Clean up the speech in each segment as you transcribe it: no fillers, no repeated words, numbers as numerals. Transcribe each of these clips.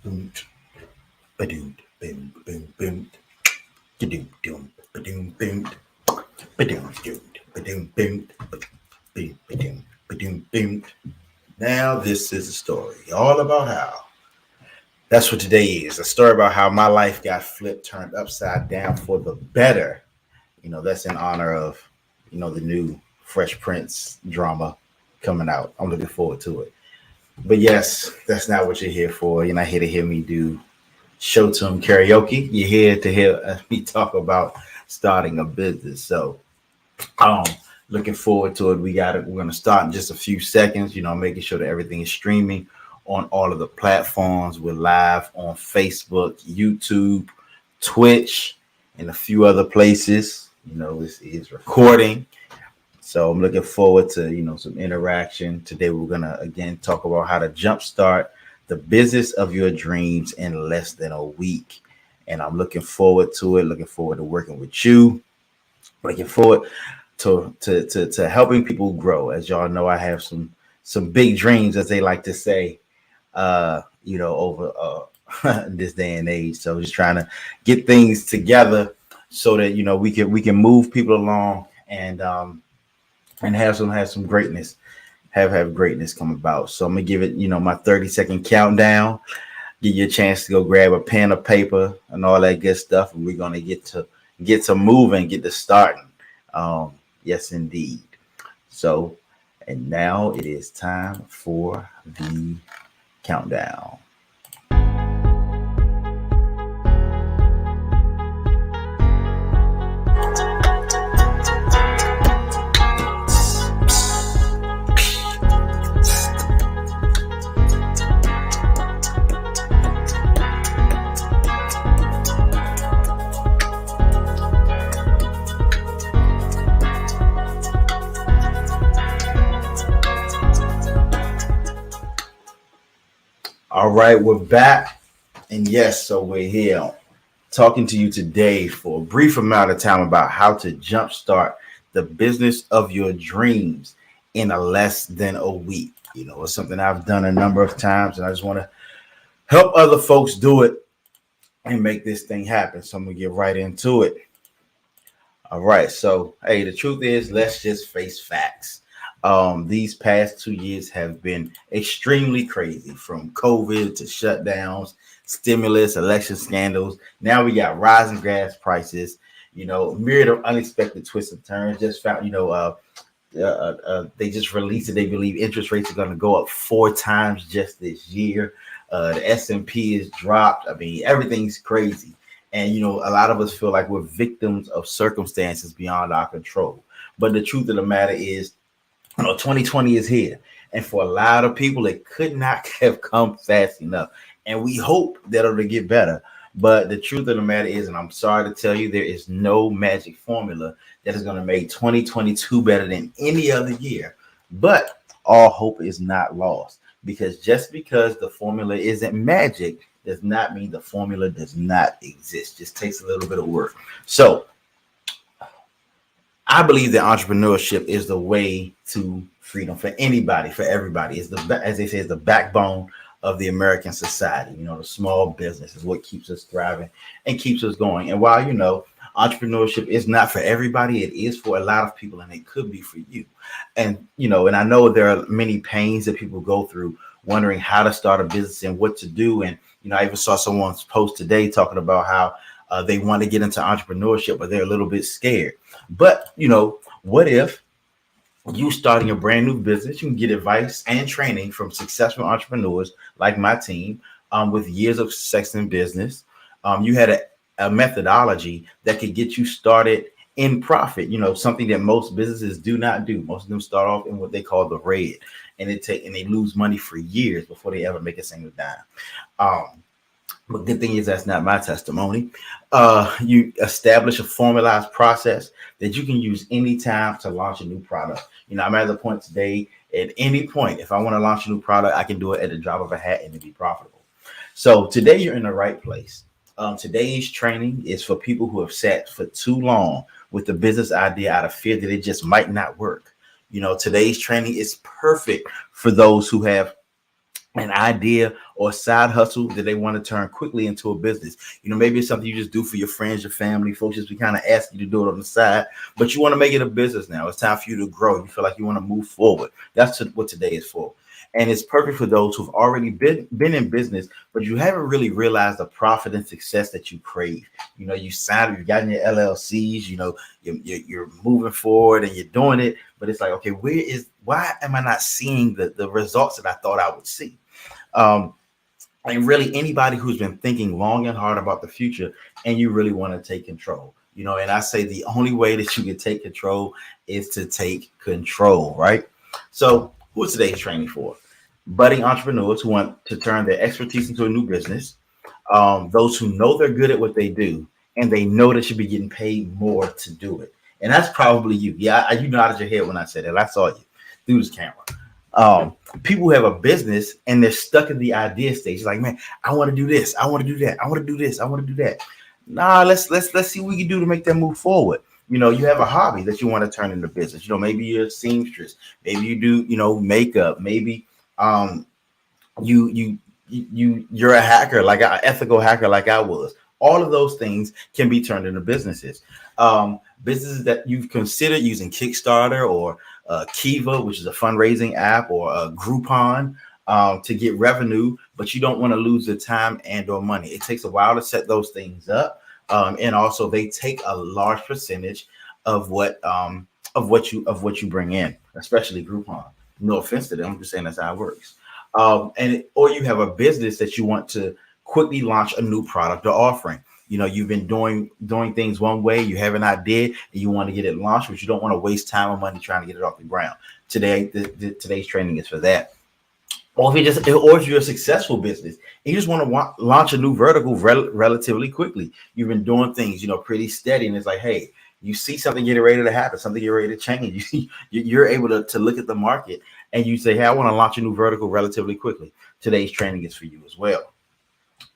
Boom, ba-doom, boom, boom, boom, ba-doom, doom, ba-doom, boom, ba-doom, doom, ba-doom, boom, boom, ba-doom, ba-doom, boom. Now this is a story all about how. That's what today is. A story about how my life got flipped, turned upside down for the better. That's in honor of, the new Fresh Prince drama coming out. I'm looking forward to it. But yes, that's not what you're here for. You're not here to hear me do show tune karaoke. You're here to hear me talk about starting a business. So, um, looking forward to it. We're gonna start in just a few seconds. Making sure that everything is streaming on all of the platforms. We're live on Facebook, YouTube, Twitch, and a few other places. This is recording. So I'm looking forward to, some interaction. Today we're gonna again talk about how to jumpstart the business of your dreams in less than a week. And I'm looking forward to it, looking forward to working with you, looking forward to helping people grow. As y'all know, I have some big dreams, as they like to say, over this day and age. So just trying to get things together so that we can move people along and have some greatness, have greatness come about. So I'm gonna give it, my 30-second countdown. Give you a chance to go grab a pen or paper and all that good stuff, and we're gonna get to moving, get to starting. Yes, indeed. So, and now it is time for the countdown. All right, we're back. And yes, so we're here talking to you today for a brief amount of time about how to jumpstart the business of your dreams in a less than a week. It's something I've done a number of times, and I just want to help other folks do it and make this thing happen. So I'm going to get right into it. All right. So, hey, the truth is, let's just face facts. These past 2 years have been extremely crazy, from COVID to shutdowns, stimulus, election scandals. Now we got rising gas prices, myriad of unexpected twists and turns. Just found, they just released it. They believe interest rates are going to go up 4 times just this year. The S&P is dropped. I mean, everything's crazy. And, a lot of us feel like we're victims of circumstances beyond our control. But the truth of the matter is, 2020 is here. And for a lot of people, it could not have come fast enough. And we hope that it'll get better. But the truth of the matter is, and I'm sorry to tell you, there is no magic formula that is going to make 2022 better than any other year. But all hope is not lost, because just because the formula isn't magic does not mean the formula does not exist. Just takes a little bit of work. So I believe that entrepreneurship is the way to freedom for anybody, for everybody. It's as they say, it's the backbone of the American society. The small business is what keeps us thriving and keeps us going. And while, entrepreneurship is not for everybody, it is for a lot of people, and it could be for you. And, and I know there are many pains that people go through wondering how to start a business and what to do. And, I even saw someone's post today talking about how they want to get into entrepreneurship, but they're a little bit scared. But, what if you starting a brand new business? You can get advice and training from successful entrepreneurs like my team with years of success in business. You had a methodology that could get you started in profit, something that most businesses do not do. Most of them start off in what they call the red, and they lose money for years before they ever make a single dime. But good thing is that's not my testimony. You establish a formalized process that you can use anytime to launch a new product. I'm at the point today, at any point, if I want to launch a new product, I can do it at the drop of a hat and it be profitable. So today you're in the right place. Today's training is for people who have sat for too long with the business idea out of fear that it just might not work. Today's training is perfect for those who have an idea or a side hustle that they want to turn quickly into a business. Maybe it's something you just do for your friends, your family, folks just be kind of asking you to do it on the side, but you want to make it a business now. It's time for you to grow. You feel like you want to move forward. That's what today is for. And it's perfect for those who've already been in business, but you haven't really realized the profit and success that you crave. You signed, you got in your LLCs, you're moving forward and you're doing it, but it's like, okay, why am I not seeing the results that I thought I would see? And really anybody who's been thinking long and hard about the future and you really want to take control, and I say the only way that you can take control is to take control, right? So who is today's training for? Budding entrepreneurs who want to turn their expertise into a new business, those who know they're good at what they do and they know they should be getting paid more to do it. And that's probably you. Yeah, you nodded your head when I said that. I saw you through this camera. People who have a business and they're stuck in the idea stage. Like, man, I want to do this. I want to do that. I want to do this. I want to do that. Nah, let's see what we can do to make that move forward. You have a hobby that you want to turn into business. Maybe you're a seamstress. Maybe you do, makeup. Maybe you're a hacker, like an ethical hacker, like I was. All of those things can be turned into businesses. Businesses that you've considered using Kickstarter or Kiva, which is a fundraising app, or Groupon to get revenue, but you don't want to lose the time and or money. It takes a while to set those things up, and also they take a large percentage of what you bring in, especially Groupon. No offense to them, I'm just saying that's how it works. Or you have a business that you want to quickly launch a new product or offering. You've been doing things one way, you have an idea and you want to get it launched, but you don't want to waste time or money trying to get it off the ground. Today's training is for that. Or if you're a successful business and you just want to launch a new vertical relatively quickly. You've been doing things, pretty steady, and it's like, hey, you see something getting ready to happen, something getting ready to change. You're able to look at the market and you say, hey, I want to launch a new vertical relatively quickly. Today's training is for you as well.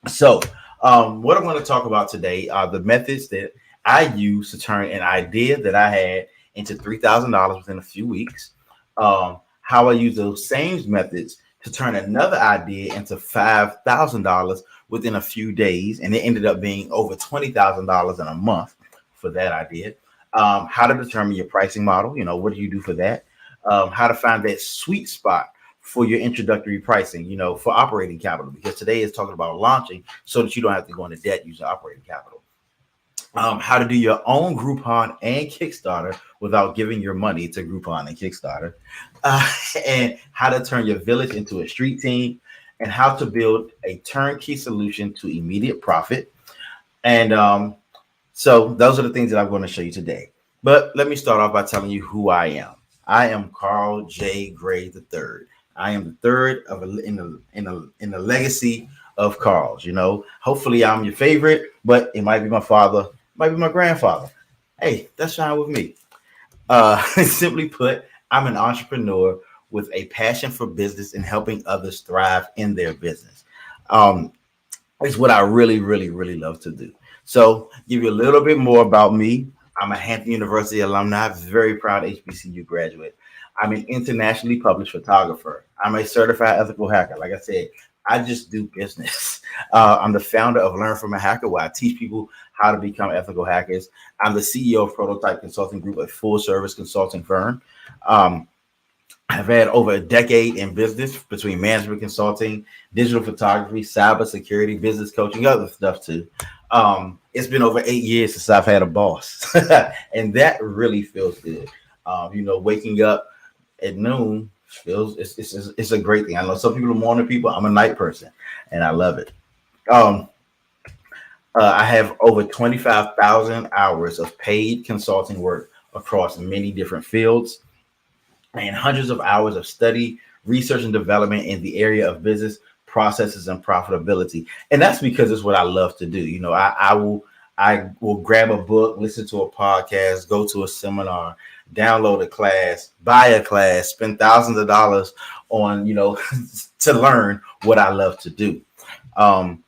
So what I'm going to talk about today are the methods that I use to turn an idea that I had into $3,000 within a few weeks. How I use those same methods to turn another idea into $5,000 within a few days. And it ended up being over $20,000 in a month for that idea. How to determine your pricing model. What do you do for that? How to find that sweet spot for your introductory pricing, for operating capital, because today is talking about launching so that you don't have to go into debt using operating capital. How to do your own Groupon and Kickstarter without giving your money to Groupon and Kickstarter, and how to turn your village into a street team, and how to build a turnkey solution to immediate profit. And so those are the things that I'm going to show you today. But let me start off by telling you who I am. I am Carl J. Gray III. I am the third in the legacy of Carl's. Hopefully I'm your favorite, but it might be my father, it might be my grandfather. Hey, that's fine with me. Simply put, I'm an entrepreneur with a passion for business and helping others thrive in their business. It's what I really, really, really love to do. So give you a little bit more about me. I'm a Hampton University alumni, very proud HBCU graduate. I'm an internationally published photographer. I'm a certified ethical hacker. Like I said, I just do business. I'm the founder of Learn From a Hacker, where I teach people how to become ethical hackers. I'm the CEO of Prototype Consulting Group, a full-service consulting firm. I've had over a decade in business between management consulting, digital photography, cybersecurity, business coaching, other stuff too. It's been over 8 years since I've had a boss, and that really feels good. Waking up at noon it's a great thing. I know some people are morning people. I'm a night person, and I love it. I have over 25,000 hours of paid consulting work across many different fields, and hundreds of hours of study, research, and development in the area of business processes and profitability. And that's because it's what I love to do. I will grab a book, listen to a podcast, go to a seminar, download a class, buy a class, spend thousands of dollars on, to learn what I love to do. And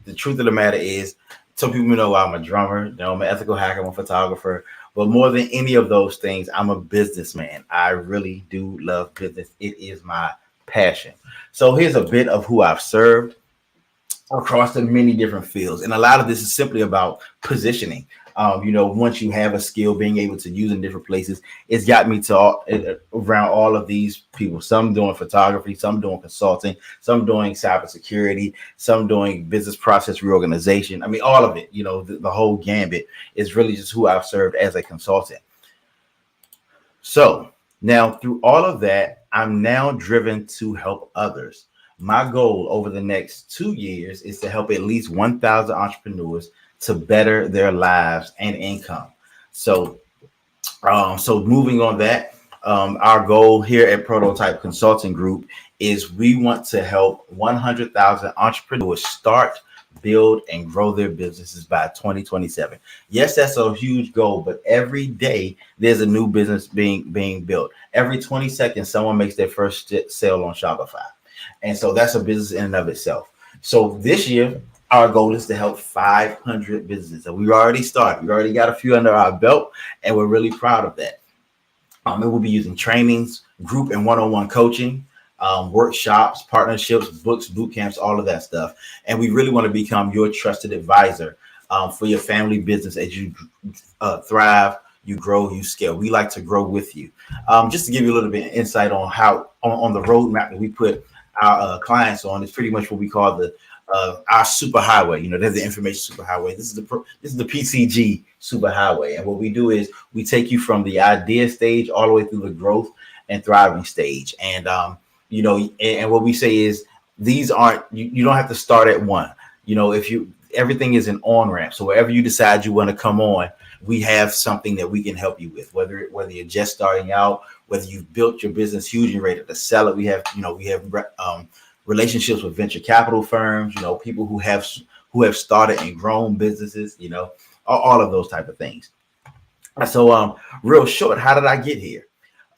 the truth of the matter is, some people know I'm a drummer, I'm an ethical hacker, I'm a photographer, but more than any of those things, I'm a businessman. I really do love business. It is my passion. So here's a bit of who I've served across the many different fields. And a lot of this is simply about positioning. Once you have a skill, being able to use in different places, it's got me to around all of these people. Some doing photography, some doing consulting, some doing cybersecurity, some doing business process reorganization. I mean, all of it, the whole gambit is really just who I've served as a consultant. So now through all of that, I'm now driven to help others. My goal over the next 2 years is to help at least 1,000 entrepreneurs to better their lives and income. So moving on that, our goal here at Prototype Consulting Group is we want to help 100,000 entrepreneurs start, build, and grow their businesses by 2027. Yes, that's a huge goal, but every day there's a new business being built. Every 20 seconds, someone makes their first sale on Shopify. And so that's a business in and of itself. So this year, our goal is to help 500 businesses. And we've already started. We've already got a few under our belt, and we're really proud of that. And we'll be using trainings, group and one-on-one coaching, workshops, partnerships, books, boot camps, all of that stuff. And we really want to become your trusted advisor for your family business as you thrive, you grow, you scale. We like to grow with you. Just to give you a little bit of insight on how on the roadmap that we put our clients on, it's pretty much what we call the our superhighway. There's the information superhighway. This is the PCG superhighway. And what we do is we take you from the idea stage all the way through the growth and thriving stage. And and what we say is these aren't you don't have to start at one. Everything is an on ramp. So wherever you decide you want to come on, we have something that we can help you with, whether you're just starting out, whether you've built your business huge and ready to sell it. We have relationships with venture capital firms, people who have started and grown businesses, all of those type of things. So real short, how did I get here?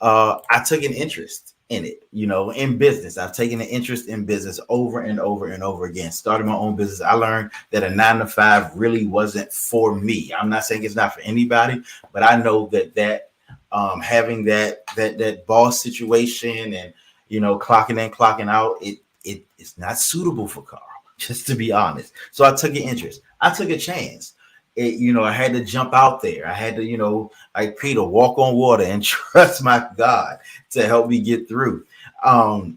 I took an interest in it, in business. I've taken an interest in business over and over and over again. Started my own business. I learned that a 9-to-5 really wasn't for me. I'm not saying it's not for anybody, but I know that having that boss situation and clocking in, clocking out, it's not suitable for Carl, just to be honest. So I took an interest. I took a chance. I had to jump out there. I had to, like Peter, walk on water and trust my God to help me get through. I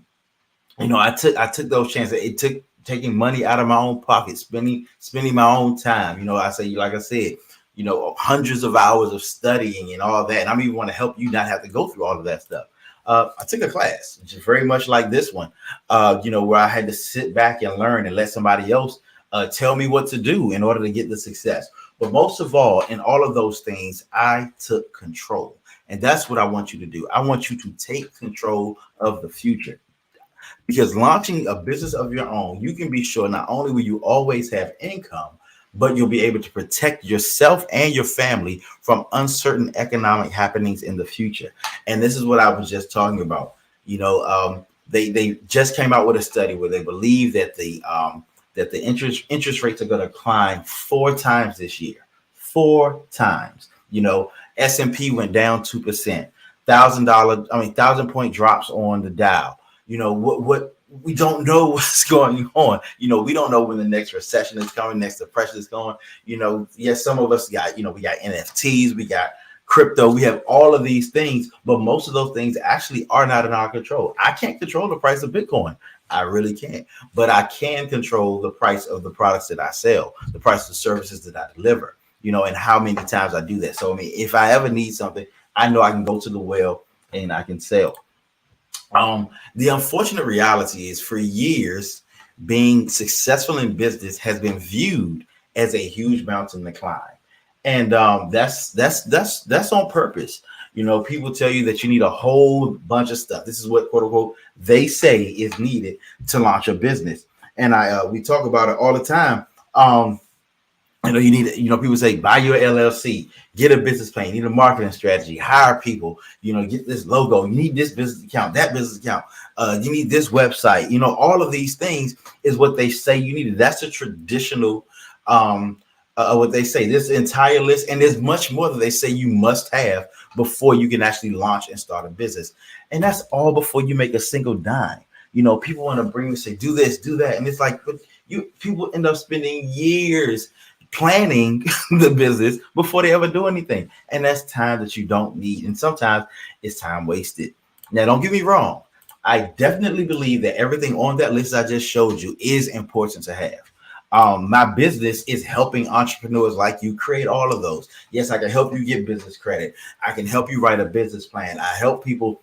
took those chances. It took taking money out of my own pocket, spending my own time. Like I said, hundreds of hours of studying and all that. And I even want to help you not have to go through all of that stuff. I took a class, which is very much like this one, where I had to sit back and learn and let somebody else tell me what to do in order to get the success. But most of all, in all of those things, I took control. And that's what I want you to do. I want you to take control of the future. Because launching a business of your own, you can be sure not only will you always have income, but you'll be able to protect yourself and your family from uncertain economic happenings in the future. And this is what I was just talking about. They just came out with a study where they believe that the interest rates are going to climb 4 times this year. 4 times. S&P went down 2%. $1,000 drops on the Dow. What we don't know what's going on. We don't know when the next recession is coming, next depression is going. Yes, some of us got, we got NFTs, we got crypto, we have all of these things, but most of those things actually are not in our control. I can't control the price of Bitcoin. I really can't, but I can control the price of the products that I sell, the price of the services that I deliver, and how many times I do that. So, if I ever need something, I know I can go to the well and I can sell. The unfortunate reality is for years, being successful in business has been viewed as a huge mountain to climb. And that's on purpose. People tell you that you need a whole bunch of stuff. This is what, quote unquote, they say is needed to launch a business. And we talk about it all the time. You need, people say, buy your LLC, get a business plan, you need a marketing strategy, hire people, get this logo, you need this business account, that business account, you need this website, all of these things is what they say you need. That's a traditional, what they say, this entire list. And there's much more that they say you must have before you can actually launch and start a business. And that's all before you make a single dime. People want to bring and say, do this, do that. And it's like, but people end up spending years planning the business before they ever do anything. And that's time that you don't need. And sometimes it's time wasted. Now, don't get me wrong. I definitely believe that everything on that list I just showed you is important to have. My business is helping entrepreneurs like you create all of those. Yes, I can help you get business credit. I can help you write a business plan. I help people,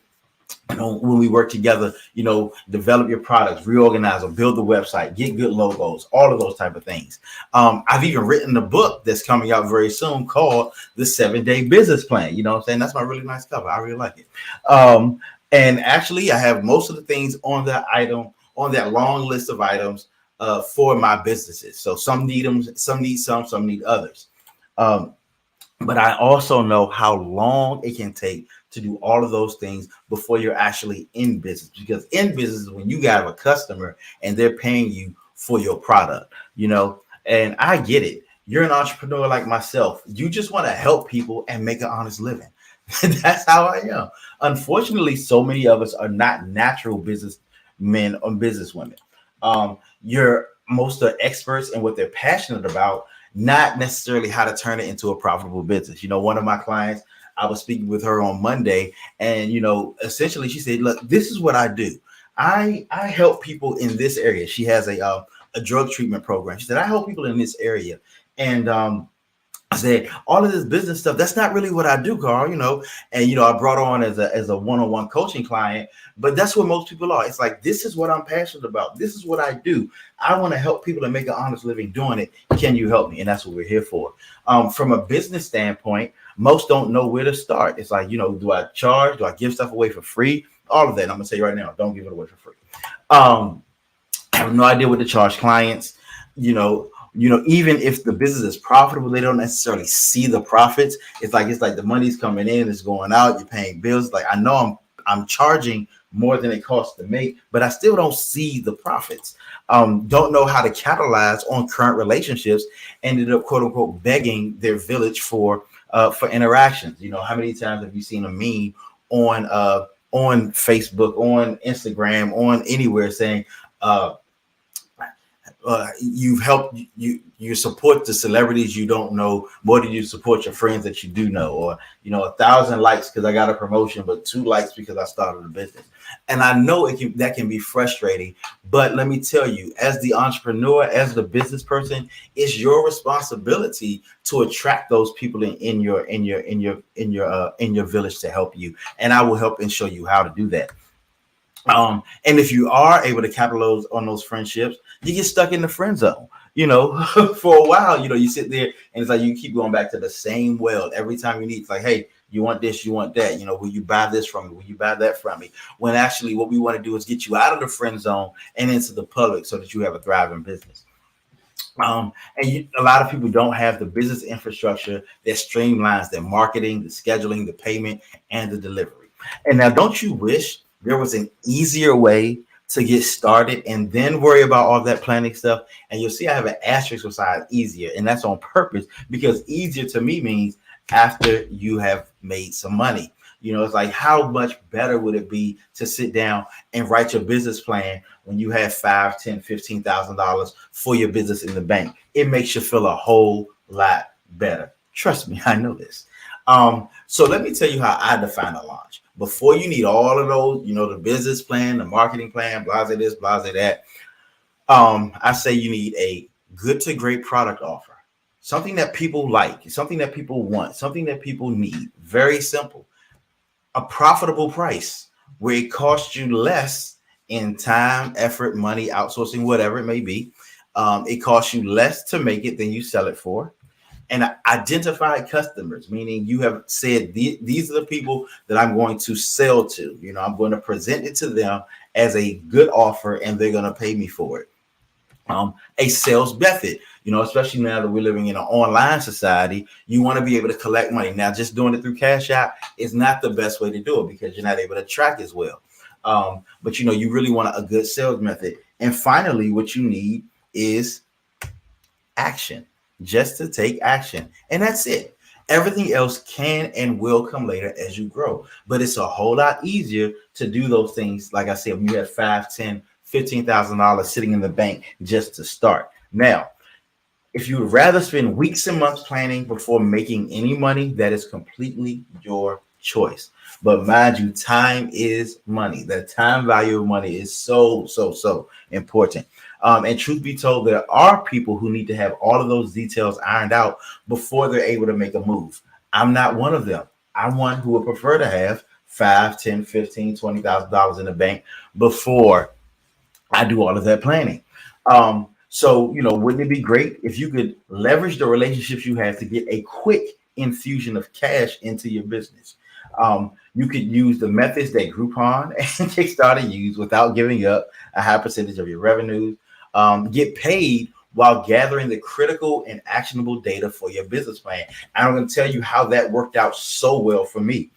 when we work together, develop your products, reorganize them, build the website, get good logos, all of those type of things. I've even written a book that's coming out very soon called The 7-Day Business Plan. You know what I'm saying? That's my really nice cover. I really like it. And actually, I have most of the things on that long list of items for my businesses. So some need them, some need others. But I also know how long it can take to do all of those things before you're actually in business. Because in business is when you got a customer and they're paying you for your product, and I get it. You're an entrepreneur like myself. You just want to help people and make an honest living. That's how I am. Unfortunately, so many of us are not natural businessmen or businesswomen. Most are experts in what they're passionate about, not necessarily how to turn it into a profitable business. One of my clients, I was speaking with her on Monday, and essentially she said, look, this is what I do. I help people in this area. She has a drug treatment program. She said, I help people in this area. And I said, all of this business stuff, that's not really what I do, Carl, and, I brought on as a one-on-one coaching client, but that's what most people are. It's like, this is what I'm passionate about. This is what I do. I want to help people to make an honest living doing it. Can you help me? And that's what we're here for. From a business standpoint, most don't know where to start. It's like, do I charge? Do I give stuff away for free? All of that. I'm going to say right now, don't give it away for free. I have no idea what to charge clients, even if the business is profitable, they don't necessarily see the profits. It's like the money's coming in, it's going out, you're paying bills. Like, I know I'm charging more than it costs to make, but I still don't see the profits. Don't know how to capitalize on current relationships, ended up quote unquote begging their village for interactions. How many times have you seen a meme on Facebook, on Instagram, on anywhere saying, you've helped you support the celebrities you don't know more than you support your friends that you do know, or 1,000 likes because I got a promotion, but 2 likes because I started a business. And I know that can be frustrating, but let me tell you, as the entrepreneur, as the business person, it's your responsibility to attract those people in your village to help you, and I will help and show you how to do that. And if you are able to capitalize on those friendships, you get stuck in the friend zone, for a while. You sit there and it's like you keep going back to the same well every time you need. It's like, hey, you want this, you want that, will you buy this from me? Will you buy that from me? When actually what we want to do is get you out of the friend zone and into the public so that you have a thriving business. A lot of people don't have the business infrastructure that streamlines their marketing, the scheduling, the payment, and the delivery. And now, don't you wish there was an easier way to get started and then worry about all that planning stuff? And you'll see I have an asterisk beside easier, and that's on purpose, because easier to me means after you have made some money. It's like, how much better would it be to sit down and write your business plan when you have $5,000, $10,000, $15,000 for your business in the bank? It makes you feel a whole lot better. Trust me, I know this. So let me tell you how I define a launch. Before you need all of those, the business plan, the marketing plan, blase this, blase that. I say you need a good to great product offer, something that people like, something that people want, something that people need. Very simple. A profitable price where it costs you less in time, effort, money, outsourcing, whatever it may be. It costs you less to make it than you sell it for. And identified customers, meaning you have said, these are the people that I'm going to sell to. I'm going to present it to them as a good offer, and they're going to pay me for it. A sales method, especially now that we're living in an online society, you want to be able to collect money. Now, just doing it through Cash App is not the best way to do it because you're not able to track as well. But you really want a good sales method. And finally, what you need is action. Just to take action. And that's it. Everything else can and will come later as you grow. But it's a whole lot easier to do those things. Like I said, when you have $5, $10, $15,000 sitting in the bank just to start. Now, if you would rather spend weeks and months planning before making any money, that is completely your choice. But mind you, time is money. The time value of money is so important. And truth be told, there are people who need to have all of those details ironed out before they're able to make a move. I'm not one of them. I'm one who would prefer to have 5, 10, 15, $20,000 in the bank before I do all of that planning. So, wouldn't it be great if you could leverage the relationships you have to get a quick infusion of cash into your business? You could use the methods that Groupon and Kickstarter use without giving up a high percentage of your revenues. Get paid while gathering the critical and actionable data for your business plan. And I'm going to tell you how that worked out so well for me.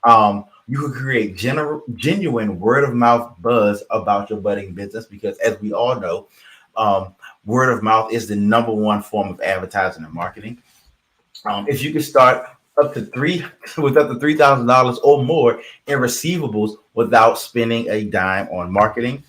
You can create genuine word of mouth buzz about your budding business because, as we all know, word of mouth is the number one form of advertising and marketing. If you can start up to $3,000 or more in receivables without spending a dime on marketing,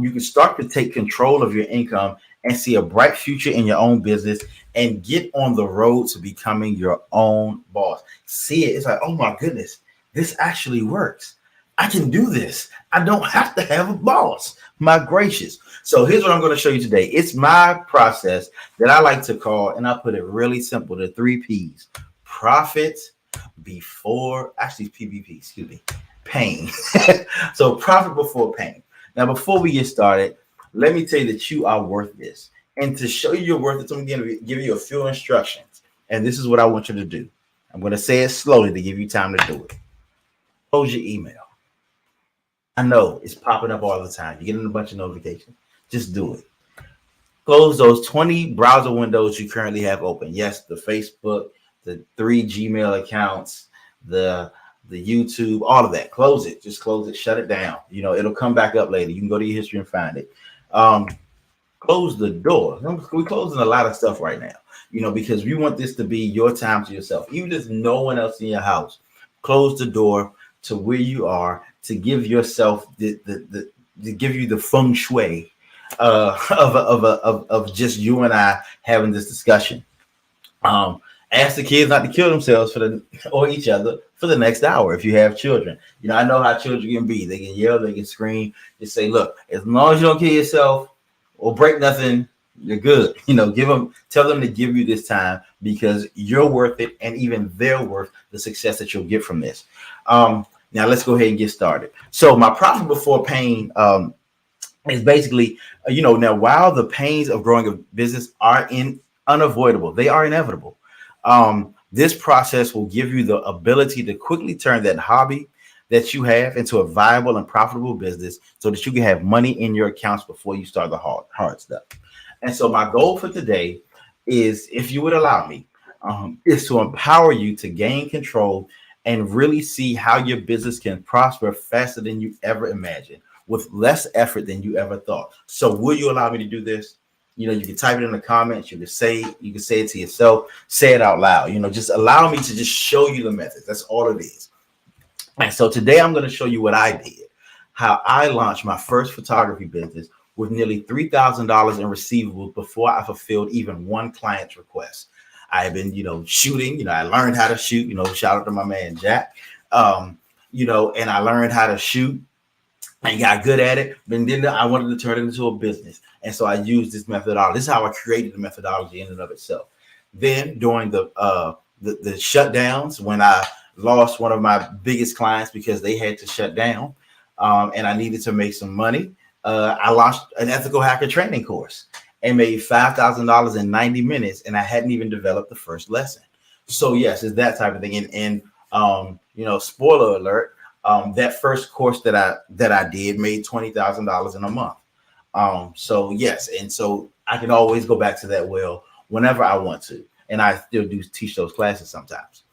you can start to take control of your income and see a bright future in your own business and get on the road to becoming your own boss. See it. It's like, oh my goodness, this actually works. I can do this. I don't have to have a boss. My gracious. So here's what I'm going to show you today. It's my process that I like to call, and I put it really simple, the 3 P's. Profit before, actually PBP, excuse me, pain. So profit before pain. Now, before we get started, let me tell you that you are worth this. And to show you you're worth it, I'm going to give you a few instructions. And this is what I want you to do. I'm going to say it slowly to give you time to do it. Close your email. I know it's popping up all the time. You're getting a bunch of notifications. Just do it. Close those 20 browser windows you currently have open. Yes, the Facebook, the 3 Gmail accounts, the YouTube, all of that. Close it. Just close it. Shut it down. It'll come back up later. You can go to your history and find it. Close the door. We're closing a lot of stuff right now, because we want this to be your time to yourself. Even if there's no one else in your house, close the door to where you are to give yourself to give you the feng shui of just you and I having this discussion. Ask the kids not to kill themselves or each other for the next hour if you have children. I know how children can be. They can yell, they can scream. Just say, look, as long as you don't kill yourself or break nothing, you're good. Tell them to give you this time because you're worth it, and even they're worth the success that you'll get from this. Now let's go ahead and get started. So my profit before pain is basically, now while the pains of growing a business are unavoidable, they are inevitable. This process will give you the ability to quickly turn that hobby that you have into a viable and profitable business so that you can have money in your accounts before you start the hard stuff. And so my goal for today is, if you would allow me, is to empower you to gain control and really see how your business can prosper faster than you ever imagined with less effort than you ever thought. So will you allow me to do this? You can type it in the comments. You can say it to yourself, say it out loud. Just allow me to just show you the methods. That's all it is. And so today I'm going to show you what I did, how I launched my first photography business with nearly $3,000 in receivables before I fulfilled even one client's request. I have been, shooting, I learned how to shoot, shout out to my man, Jack, and I learned how to shoot and got good at it. But then I wanted to turn it into a business. And so I used this methodology. This is how I created the methodology in and of itself. Then during the shutdowns, when I lost one of my biggest clients because they had to shut down and I needed to make some money, I launched an ethical hacker training course and made $5,000 in 90 minutes. And I hadn't even developed the first lesson. So yes, it's that type of thing. And spoiler alert, that first course that I did made $20,000 in a month. So yes, and so I can always go back to that well whenever I want to, and I still do teach those classes sometimes.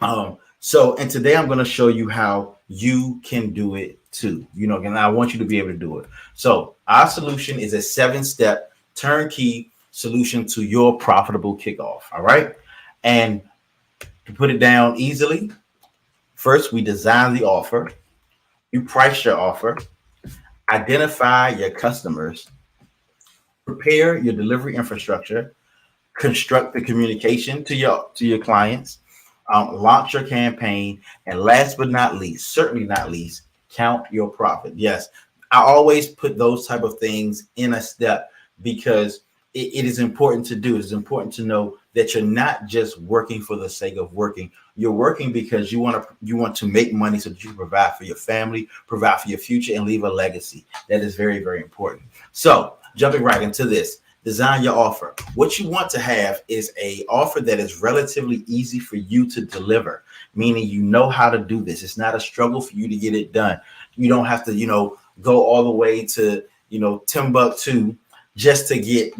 And today I'm going to show you how you can do it too. And I want you to be able to do it. So our solution is a 7-step turnkey solution to your profitable kickoff. All right, and To put it down easily, first we design the offer, you price your offer, identify your customers, prepare your delivery infrastructure, construct the communication to your clients, launch your campaign, and last but not least, certainly not least, count your profit. Yes, I always put those type of things in a step because it is important to do. It's important to know that you're not just working for the sake of working. You're working because you want to make money so that you can provide for your family, provide for your future, and leave a legacy. That is very, very important. So jumping right into this, design your offer. What you want to have is a offer that is relatively easy for you to deliver, meaning you know how to do this. It's not a struggle for you to get it done. You don't have to, go all the way to, Timbuktu just to get,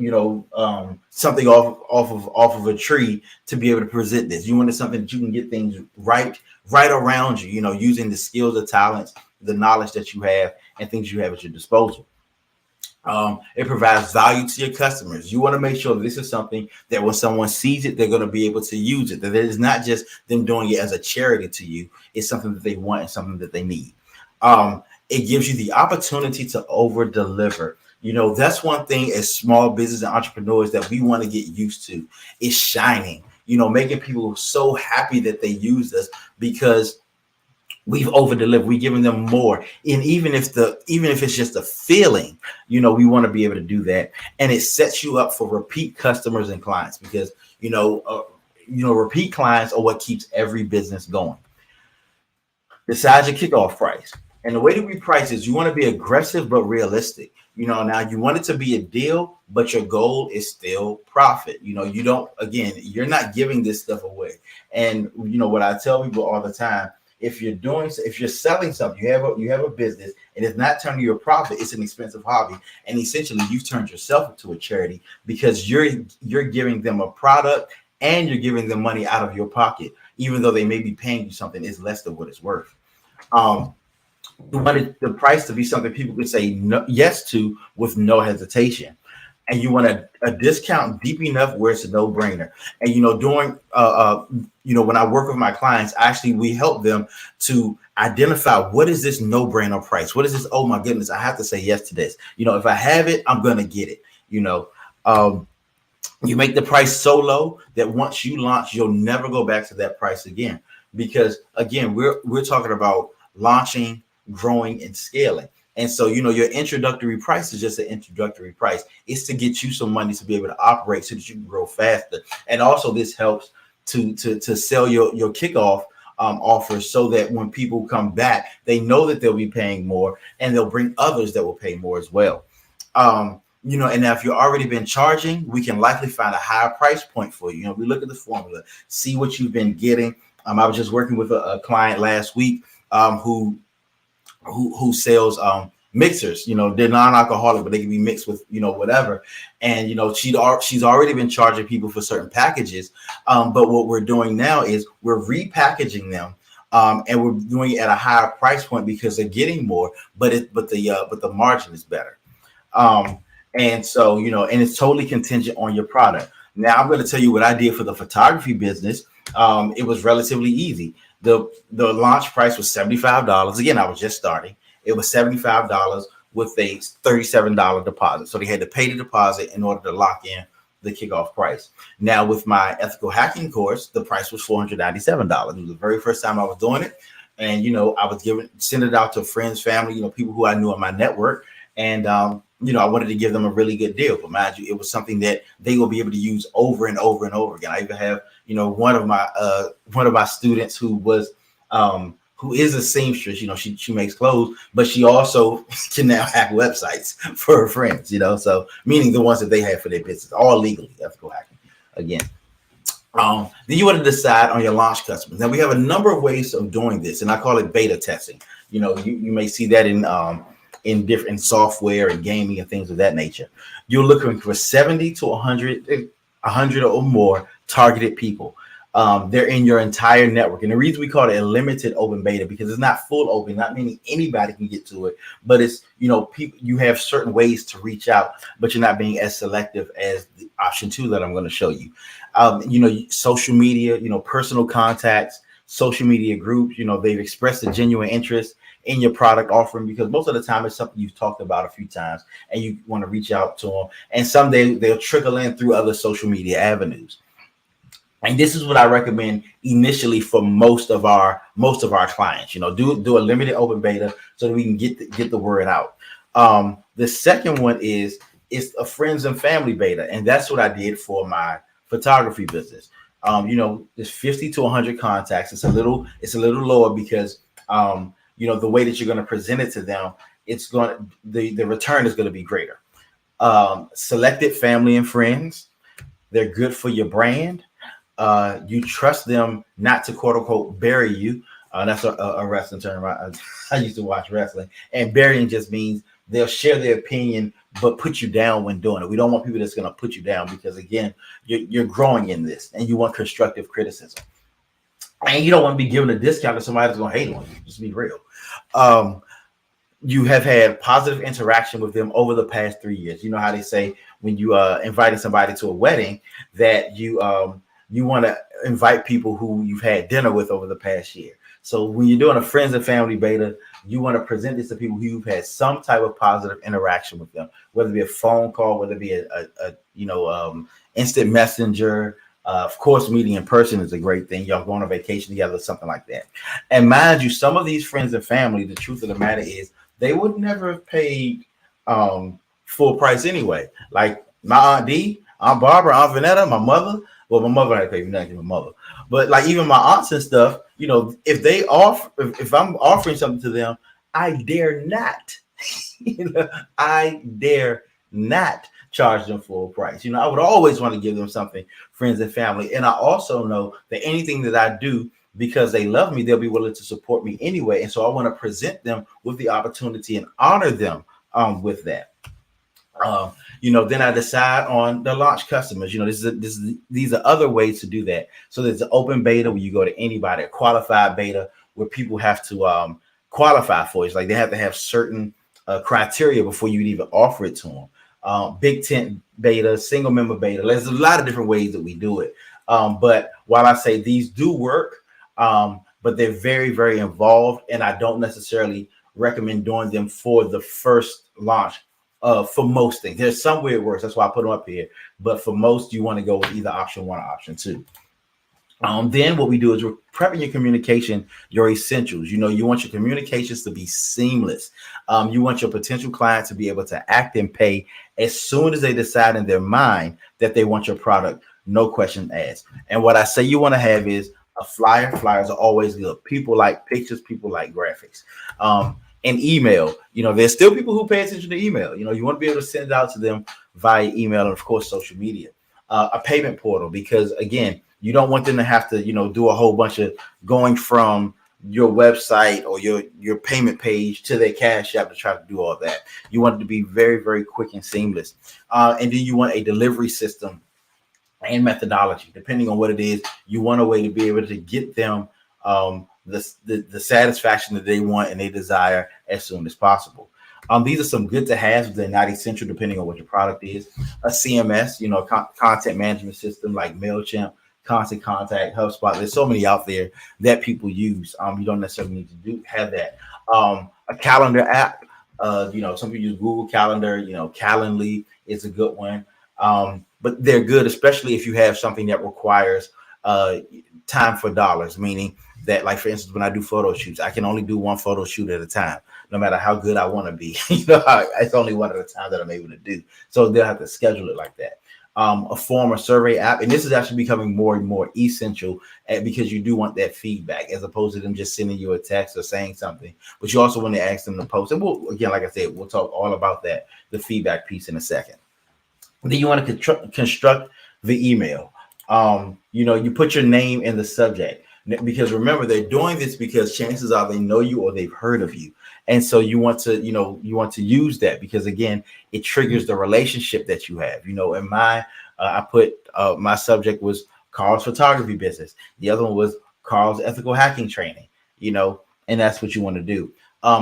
something off of a tree to be able to present this. You want something that you can get things right around you, using the skills, the talents, the knowledge that you have, and things you have at your disposal. It provides value to your customers. You want to make sure this is something that when someone sees it, they're going to be able to use it. That it is not just them doing it as a charity to you. It's something that they want and something that they need. It gives you the opportunity to over deliver. That's one thing as small business and entrepreneurs that we want to get used to is shining, making people so happy that they use us because we've over delivered. We're giving them more. And even if it's just a feeling, we want to be able to do that. And it sets you up for repeat customers and clients because, repeat clients are what keeps every business going. Decide your kickoff price. And the way that we price is you want to be aggressive but realistic. Now you want it to be a deal, but your goal is still profit. You're not giving this stuff away. And what I tell people all the time, if you're selling something, you have a business and it's not turning you a profit, it's an expensive hobby. And essentially you've turned yourself into a charity because you're giving them a product and you're giving them money out of your pocket, even though they may be paying you something is less than what it's worth. You wanted the price to be something people could say yes to with no hesitation. And you want a discount deep enough where it's a no-brainer. And during when I work with my clients, actually we help them to identify what is this no-brainer price? What is this? Oh my goodness, I have to say yes to this. If I have it, I'm gonna get it. You make the price so low that once you launch, you'll never go back to that price again. Because again, we're talking about launching, growing, and scaling. And so, your introductory price is just an introductory price. It's to get you some money to be able to operate so that you can grow faster. And also this helps to sell your kickoff offers so that when people come back, they know that they'll be paying more and they'll bring others that will pay more as well. And now if you've already been charging, we can likely find a higher price point for you. We look at the formula, see what you've been getting. I was just working with a client last week who sells mixers. They're non-alcoholic, but they can be mixed with whatever. And she's already been charging people for certain packages. But what we're doing now is we're repackaging them, and we're doing it at a higher price point because they're getting more, but the margin is better. And so and it's totally contingent on your product. Now I'm going to tell you what I did for the photography business. It was relatively easy. The launch price was $75. Again, I was just starting. It was $75 with a $37 deposit. So they had to pay the deposit in order to lock in the kickoff price. Now with my ethical hacking course, the price was $497. It was the very first time I was doing it. And, I was sending it out to friends, family, people who I knew in my network. And, I wanted to give them a really good deal. But mind you, it was something that they will be able to use over and over and over again. I even have, one of my students who is a seamstress. She makes clothes, but she also can now hack websites for her friends. So meaning the ones that they have for their business, all legally ethical hacking. Again, then you want to decide on your launch customers. Now we have a number of ways of doing this, and I call it beta testing. You may see that in different software and gaming and things of that nature. You're looking for 70 to 100 or more targeted people. They're in your entire network. And the reason we call it a limited open beta, because it's not full open, not meaning anybody can get to it, but it's, people, you have certain ways to reach out, but you're not being as selective as the option 2 that I'm going to show you. Social media, personal contacts, social media groups, they've expressed a genuine interest in your product offering, because most of the time it's something you've talked about a few times and you want to reach out to them. And someday they'll trickle in through other social media avenues. And this is what I recommend initially for most of our clients. Do a limited open beta so that we can get the word out. The second one is a friends and family beta, and that's what I did for my photography business. There's 50 to 100 contacts. It's a little lower because the way that you're going to present it to them, the return is going to be greater. Selected family and friends, they're good for your brand. You trust them not to quote unquote bury you. That's a wrestling term. I used to watch wrestling, and burying just means they'll share their opinion but put you down when doing it. We don't want people that's going to put you down, because again, you're growing in this and you want constructive criticism. And you don't want to be giving a discount to somebody that's going to hate on you. Just be real. You have had positive interaction with them over the past 3 years. You know how they say when you invited somebody to a wedding that you want to invite people who you've had dinner with over the past year. So when you're doing a friends and family beta, you want to present this to people who you've had some type of positive interaction with them, whether it be a phone call, whether it be a instant messenger. Of course, meeting in person is a great thing. Y'all go on a vacation together, something like that. And mind you, some of these friends and family, the truth of the matter is they would never have paid full price anyway. Like my Aunt D, Aunt Barbara, Aunt Vanetta, my mother. Well, my mother had to pay me nothing, my mother. But like even my aunts and stuff, if I'm offering something to them, I dare not, I dare not charge them full price. I would always want to give them something, friends and family. And I also know that anything that I do, because they love me, they'll be willing to support me anyway. And so I want to present them with the opportunity and honor them with that. Then I decide on the launch customers. These are other ways to do that. So there's an open beta where you go to anybody, a qualified beta where people have to qualify for it. It's like they have to have certain criteria before you even offer it to them. Big tent beta, single member beta. There's a lot of different ways that we do it. But while I say these do work, but they're very, very involved, and I don't necessarily recommend doing them for the first launch. For most things, there's some way it works. That's why I put them up here. But for most, you want to go with either option 1 or option 2. Then what we do is we're prepping your communication, your essentials. You want your communications to be seamless. You want your potential client to be able to act and pay as soon as they decide in their mind that they want your product, no question asked. And what I say you want to have is a flyer. Flyers are always good. People like pictures. People like graphics. And email, there's still people who pay attention to email. You want to be able to send it out to them via email and, of course, social media. A payment portal, because, again, you don't want them to have to, do a whole bunch of going from your website or your payment page to their Cash App to try to do all that. You want it to be very, very quick and seamless. And then you want a delivery system and methodology. Depending on what it is, you want a way to be able to get them the satisfaction that they want and they desire as soon as possible. These are some good to haves. They're not essential depending on what your product is. A CMS, content management system like MailChimp, Constant Contact, HubSpot. There's so many out there that people use. You don't necessarily need to have that. A calendar app. Some people use Google Calendar. Calendly is a good one. But they're good, especially if you have something that requires time for dollars, meaning that, like, for instance, when I do photo shoots, I can only do one photo shoot at a time, no matter how good I want to be. It's only one at a time that I'm able to do. So they'll have to schedule it like that. A form or survey app. And this is actually becoming more and more essential because you do want that feedback as opposed to them just sending you a text or saying something. But you also want to ask them to post. And again, like I said, we'll talk all about that, the feedback piece in a second. Then you want to construct the email. You put your name in the subject. Because remember, they're doing this because chances are they know you or they've heard of you. And so you want to use that because, again, it triggers the relationship that you have. In my, I put my subject was Carl's photography business. The other one was Carl's ethical hacking training, and that's what you want to do.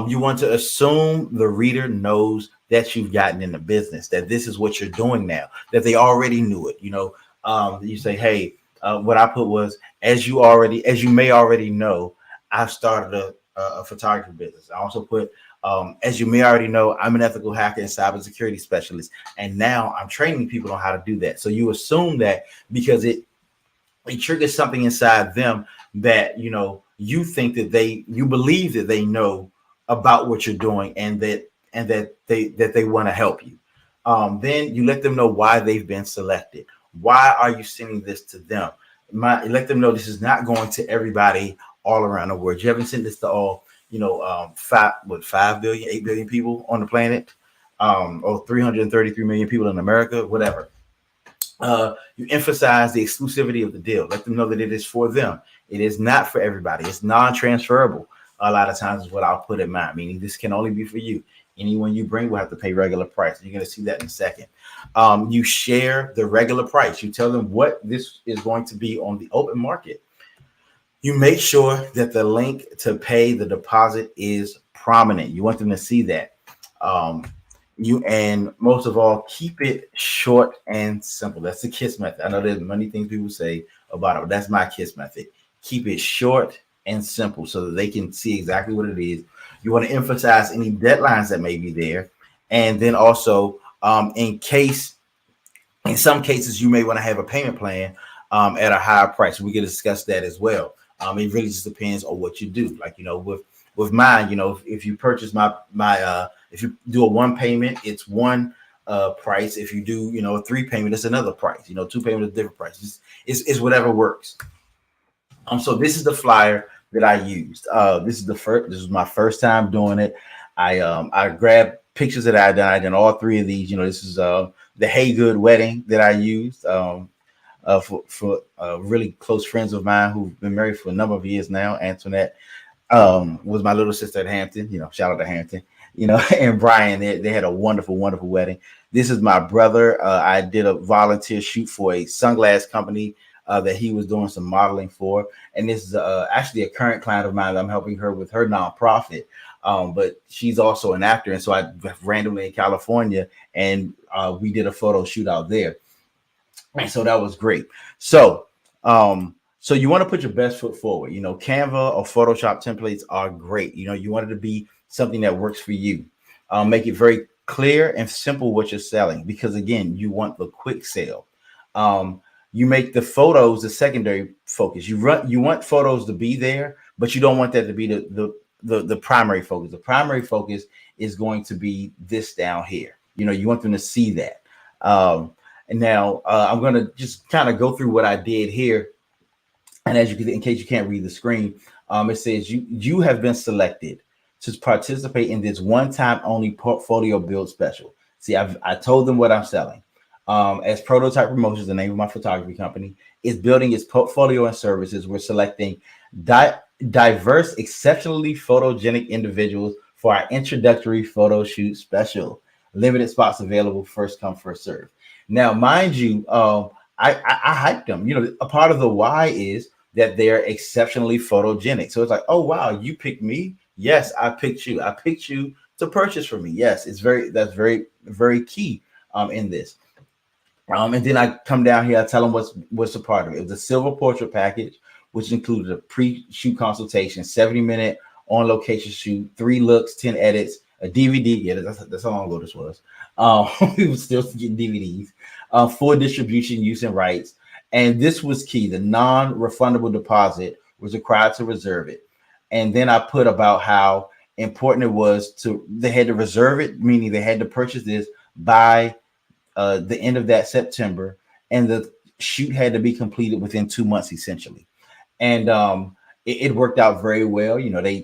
You want to assume the reader knows that you've gotten in the business, that this is what you're doing now, that they already knew it. You say, hey, what I put was, as you may already know, I've started a photography business. I also put, as you may already know, I'm an ethical hacker and cybersecurity specialist, and now I'm training people on how to do that. So you assume that because it triggers something inside them that you think that you believe that they know about what you're doing, and that they want to help you. Then you let them know why they've been selected. Why are you sending this to them? Let them know this is not going to everybody all around the world. You haven't sent this to all 5 billion, 8 billion people on the planet, or 333 million people in America, whatever. You emphasize the exclusivity of the deal. Let them know that it is for them. It is not for everybody. It's non-transferable. A lot of times is what I'll put in mind, meaning this can only be for you. Anyone you bring will have to pay regular price. You're going to see that in a second. You share the regular price. You tell them what this is going to be on the open market. You make sure that the link to pay the deposit is prominent. You want them to see that. And most of all, keep it short and simple. That's the KISS method. I know there's many things people say about it, but that's my KISS method. Keep it short and simple so that they can see exactly what it is. You want to emphasize any deadlines that may be there. And then also, in some cases, you may want to have a payment plan at a higher price. We can discuss that as well. It really just depends on what you do. Like, with mine, if you purchase if you do a one payment, it's one price. If you do, a three payment, it's another price. Two payments is a different price. It's whatever works. So this is the flyer that I used. This is my first time doing it. I grabbed pictures that I done all three of these. This is the Haygood wedding that I used for really close friends of mine who've been married for a number of years now. Antoinette was my little sister at Hampton. Shout out to Hampton. And Brian, they had a wonderful, wonderful wedding. This is my brother. I did a volunteer shoot for a sunglass company that he was doing some modeling for. And this is actually a current client of mine. I'm helping her with her nonprofit. But she's also an actor. And so I randomly in California, and we did a photo shoot out there. And so that was great. So you want to put your best foot forward. Canva or Photoshop templates are great. You want it to be something that works for you. Make it very clear and simple what you're selling, because again, you want the quick sale. You make the photos the secondary focus. You want photos to be there, but you don't want that to be the primary focus. The primary focus is going to be this down here. You want them to see that. And now I'm going to just kind of go through what I did here. And as you can, in case you can't read the screen, it says you have been selected to participate in this one-time only portfolio build special. See, I told them what I'm selling. As Prototype Promotions, the name of my photography company, is building its portfolio and services. We're selecting diverse, exceptionally photogenic individuals for our introductory photo shoot special. Limited spots available, first come, first serve. Now, mind you, I hyped them. A part of the why is that they're exceptionally photogenic. So it's like, oh wow, you picked me. Yes, I picked you. I picked you to purchase from me. Yes, that's very, very key in this. And then I come down here, I tell them what's a part of it. It was a silver portrait package, which included a pre-shoot consultation, 70-minute on-location shoot, 3 looks, 10 edits, a DVD. Yeah, that's how long ago this was. We were still getting DVDs, full distribution, use, and rights. And this was key. The non-refundable deposit was required to reserve it. And then I put about how important it was they had to reserve it, meaning they had to purchase this by the end of that September, and the shoot had to be completed within 2 months, essentially. And it worked out very well. They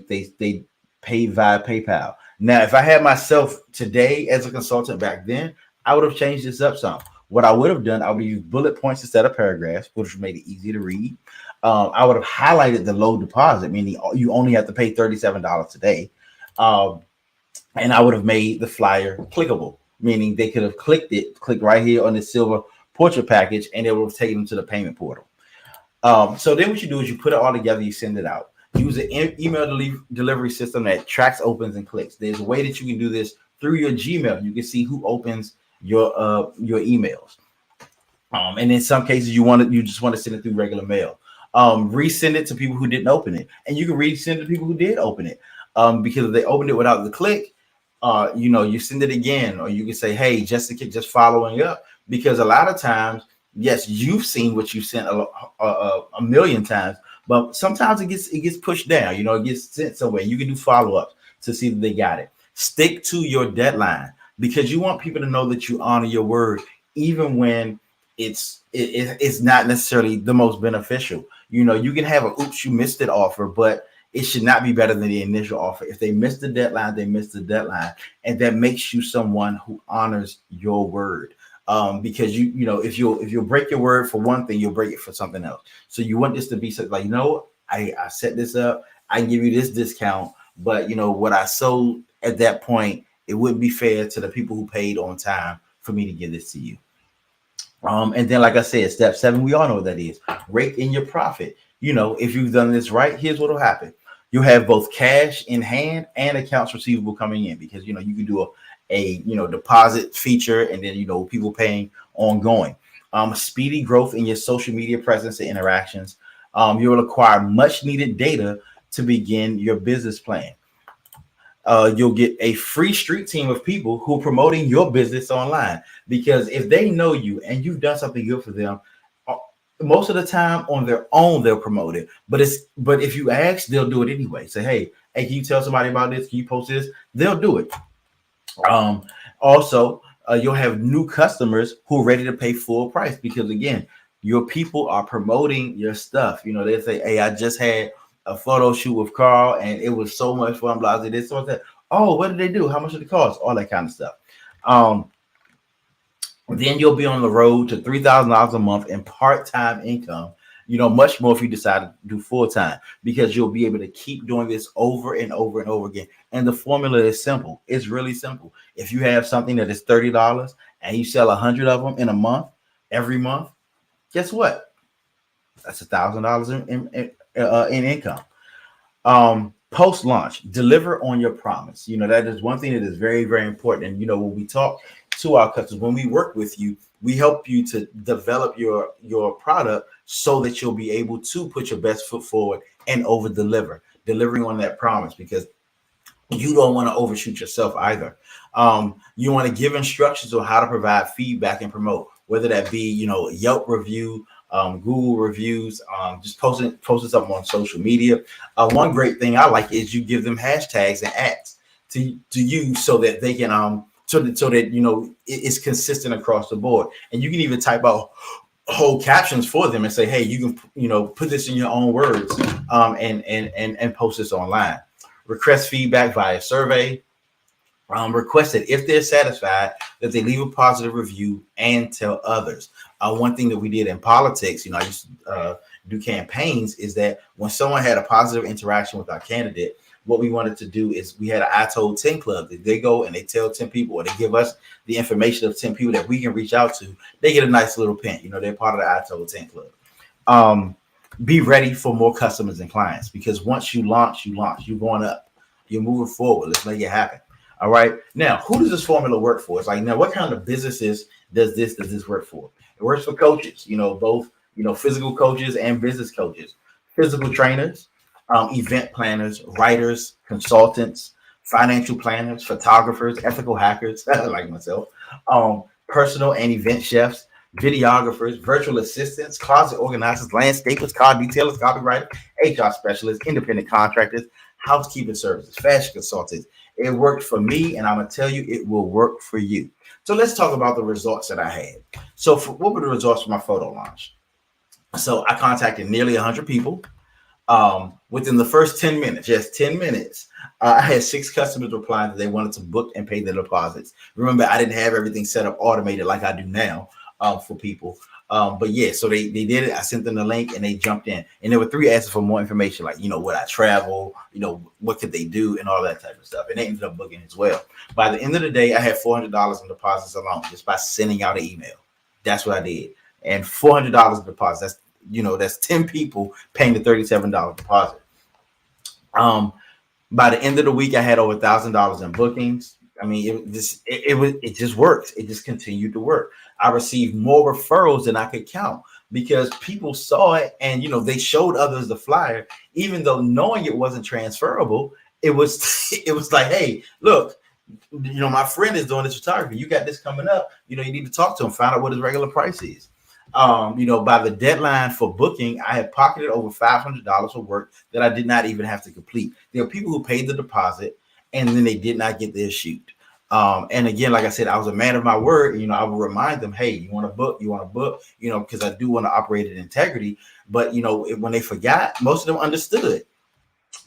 paid via PayPal. Now, if I had myself today as a consultant back then, I would have changed this up some. What I would have done, I would use bullet points instead of paragraphs, which made it easy to read. I would have highlighted the low deposit, meaning you only have to pay $37 today. And I would have made the flyer clickable, meaning they could have clicked right here on the silver portrait package, and it would have taken them to the payment portal. So then what you do is you put it all together, you send it out. Use an email delivery system that tracks opens and clicks. There's a way that you can do this through your Gmail. You can see who opens your emails. And in some cases, you just want to send it through regular mail. Resend it to people who didn't open it, and you can resend it to people who did open it. Because if they opened it without the click, you send it again, or you can say, "Hey, just following up." Because a lot of times, yes, you've seen what you sent a million times, but sometimes it gets pushed down. It gets sent somewhere. You can do follow ups to see that they got it. Stick to your deadline because you want people to know that you honor your word, even when it's not necessarily the most beneficial. You can have a oops, you missed it offer, but it should not be better than the initial offer. If they missed the deadline, they missed the deadline, and that makes you someone who honors your word. Because if you'll break your word for one thing, you'll break it for something else. So you want this to be something like, I set this up, I can give you this discount, but what I sold at that point, it wouldn't be fair to the people who paid on time for me to give this to you. And then, like I said, step 7, we all know what that is. Rake in your profit. If you've done this right, here's what will happen. You'll have both cash in hand and accounts receivable coming in, because you can do a deposit feature, and then people paying ongoing. Speedy growth in your social media presence and interactions. You will acquire much needed data to begin your business plan. You'll get a free street team of people who are promoting your business online, because if they know you and you've done something good for them, most of the time on their own they'll promote it. But if you ask, they'll do it anyway. Say, hey, can you tell somebody about this? Can you post this? They'll do it. Also, you'll have new customers who are ready to pay full price, because again, your people are promoting your stuff. They say, hey, I just had a photo shoot with Carl and it was so much fun, blah, blah, this, so that. Oh, what did they do? How much did it cost? All that kind of stuff. Then you'll be on the road to $3,000 a month in part-time income. Much more if you decide to do full-time, because you'll be able to keep doing this over and over and over again. And the formula is simple. It's really simple. If you have something that is $30 and you sell 100 of them in a month, every month, guess what? That's $1,000 in income. Post-launch, deliver on your promise. That is one thing that is very, very important. And when we talk to our customers, when we work with you, we help you to develop your product so that you'll be able to put your best foot forward and over delivering on that promise, because you don't want to overshoot yourself either. You want to give instructions on how to provide feedback and promote, whether that be Yelp review, Google reviews, just posting something on social media. One great thing I like is you give them hashtags and ads to use, so that they can so that it's consistent across the board. And you can even type out whole captions for them and say, hey, you can put this in your own words, and post this online. Request feedback via survey. Request that if they're satisfied, that they leave a positive review and tell others. One thing that we did in politics, I used to do campaigns, is that when someone had a positive interaction with our candidate, what we wanted to do is we had an I Told 10 club. That they go and they tell 10 people, or they give us the information of 10 people that we can reach out to. They get a nice little pin. They're part of the I Told 10 club. Be ready for more customers and clients, because once you launch, you're going up. You're moving forward. Let's make it happen. All right. Now, who does this formula work for? It's like, now, what kind of businesses does this work for? It works for coaches, both, physical coaches and business coaches, physical trainers, event planners, writers, consultants, financial planners, photographers, ethical hackers, like myself, personal and event chefs, videographers, virtual assistants, closet organizers, landscapers, car detailers, copywriters, HR specialists, independent contractors, housekeeping services, fashion consultants. It worked for me, and I'm going to tell you, it will work for you. So let's talk about the results that I had. So what were the results for my photo launch? So I contacted nearly 100 people. Within the first 10 minutes, just 10 minutes, I had 6 customers replying that they wanted to book and pay their deposits. Remember, I didn't have everything set up automated like I do now for people. But yeah, so they did it. I sent them the link and they jumped in. And there were 3 asking for more information, like, would I travel? What could they do, and all that type of stuff. And they ended up booking as well. By the end of the day, I had $400 in deposits alone, just by sending out an email. That's what I did. And $400 in deposits. that's 10 people paying the $37 deposit. By the end of the week, I had over $1,000 in bookings. I mean, it just works. It just continued to work. I received more referrals than I could count because people saw it and they showed others the flyer, even though knowing it wasn't transferable. It was it was like, hey, look, my friend is doing this photography. You got this coming up. You need to talk to him, find out what his regular price is. By the deadline for booking, I had pocketed over $500 of work that I did not even have to complete. There are people who paid the deposit and then they did not get their shoot. And again, like I said, I was a man of my word. I would remind them, hey, you want to book, because I do want to operate in integrity. But, when they forgot, most of them understood.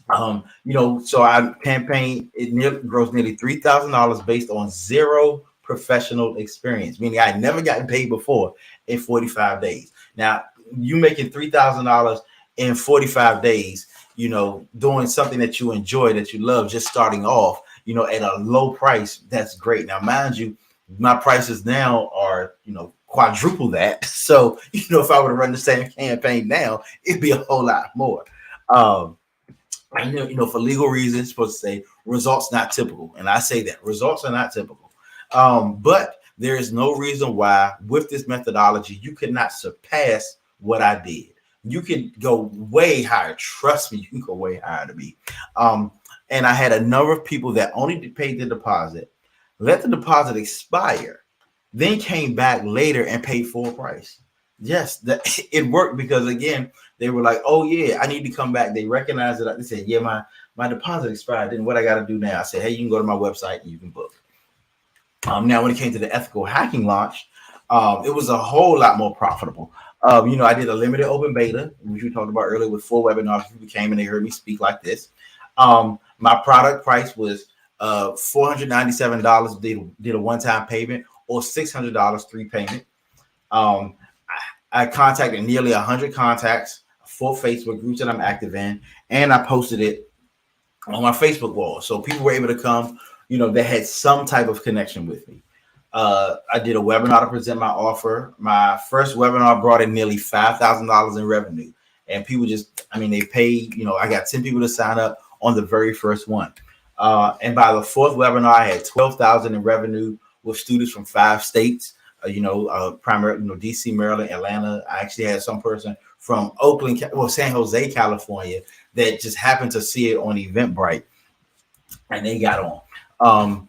So I campaigned, it grossed nearly $3,000 based on zero professional experience, meaning I had never gotten paid before in 45 days. Now, you making $3,000 in 45 days, doing something that you enjoy, that you love, just starting off, at a low price, that's great. Now, mind you, my prices now are, quadruple that. So, if I were to run the same campaign now, it'd be a whole lot more. For legal reasons, supposed to say results not typical. And I say that results are not typical. But there is no reason why with this methodology, you could not surpass what I did. You can go way higher. Trust me, you can go way higher to me. And I had a number of people that only paid the deposit, let the deposit expire, then came back later and paid full price. Yes, it worked because, again, they were like, oh, yeah, I need to come back. They recognized it. They said, yeah, my deposit expired. Then what I got to do now? I said, hey, you can go to my website and you can book. Now, when it came to the ethical hacking launch, it was a whole lot more profitable. I did a limited open beta, which we talked about earlier, with full webinars. People came and they heard me speak like this. My product price was $497. Did a one-time payment, or $600 3 payment. I contacted nearly 100 contacts for Facebook groups that I'm active in, and I posted it on my Facebook wall. So people were able to come, they had some type of connection with me. I did a webinar to present my offer. My first webinar brought in nearly $5,000 in revenue. And people they paid, I got 10 people to sign up on the very first one. And by the fourth webinar, I had $12,000 in revenue with students from 5 states. Primarily, DC, Maryland, Atlanta. I actually had some person from San Jose, California, that just happened to see it on Eventbrite, and they got on.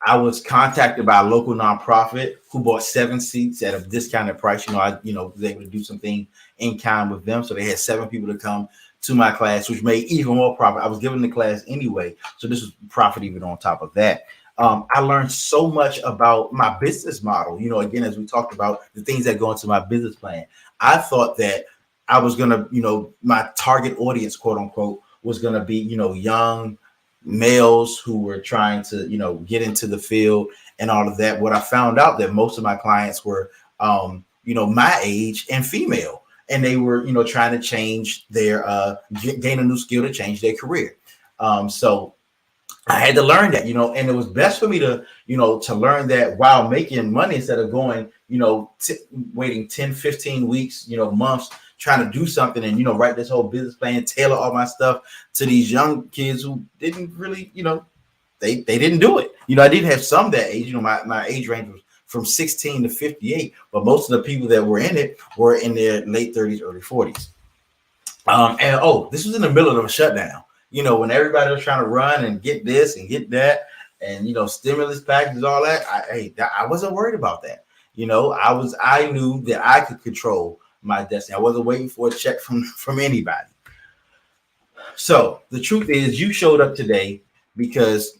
I was contacted by a local nonprofit who bought 7 seats at a discounted price. I was able to do something in kind with them, so they had 7 people to come to my class, which made even more profit. I was giving the class anyway, so this was profit even on top of that. I learned so much about my business model. Again, as we talked about the things that go into my business plan, I thought that I was going to, my target audience, quote unquote, was going to be, young males who were trying to, get into the field and all of that. What I found out that most of my clients were, my age and female, and they were, trying to change their, gain a new skill to change their career. So I had to learn that, and it was best for me to, to learn that while making money, instead of going, waiting 10, 15 weeks, months, trying to do something and, write this whole business plan, tailor all my stuff to these young kids who didn't really, they didn't do it. I did have some that age, my age range was from 16 to 58, but most of the people that were in it were in their late 30s, early 40s. This was in the middle of a shutdown. When everybody was trying to run and get this and get that, and stimulus packages, all that, I wasn't worried about that. I knew that I could control my destiny. I wasn't waiting for a check from anybody. So the truth is, you showed up today because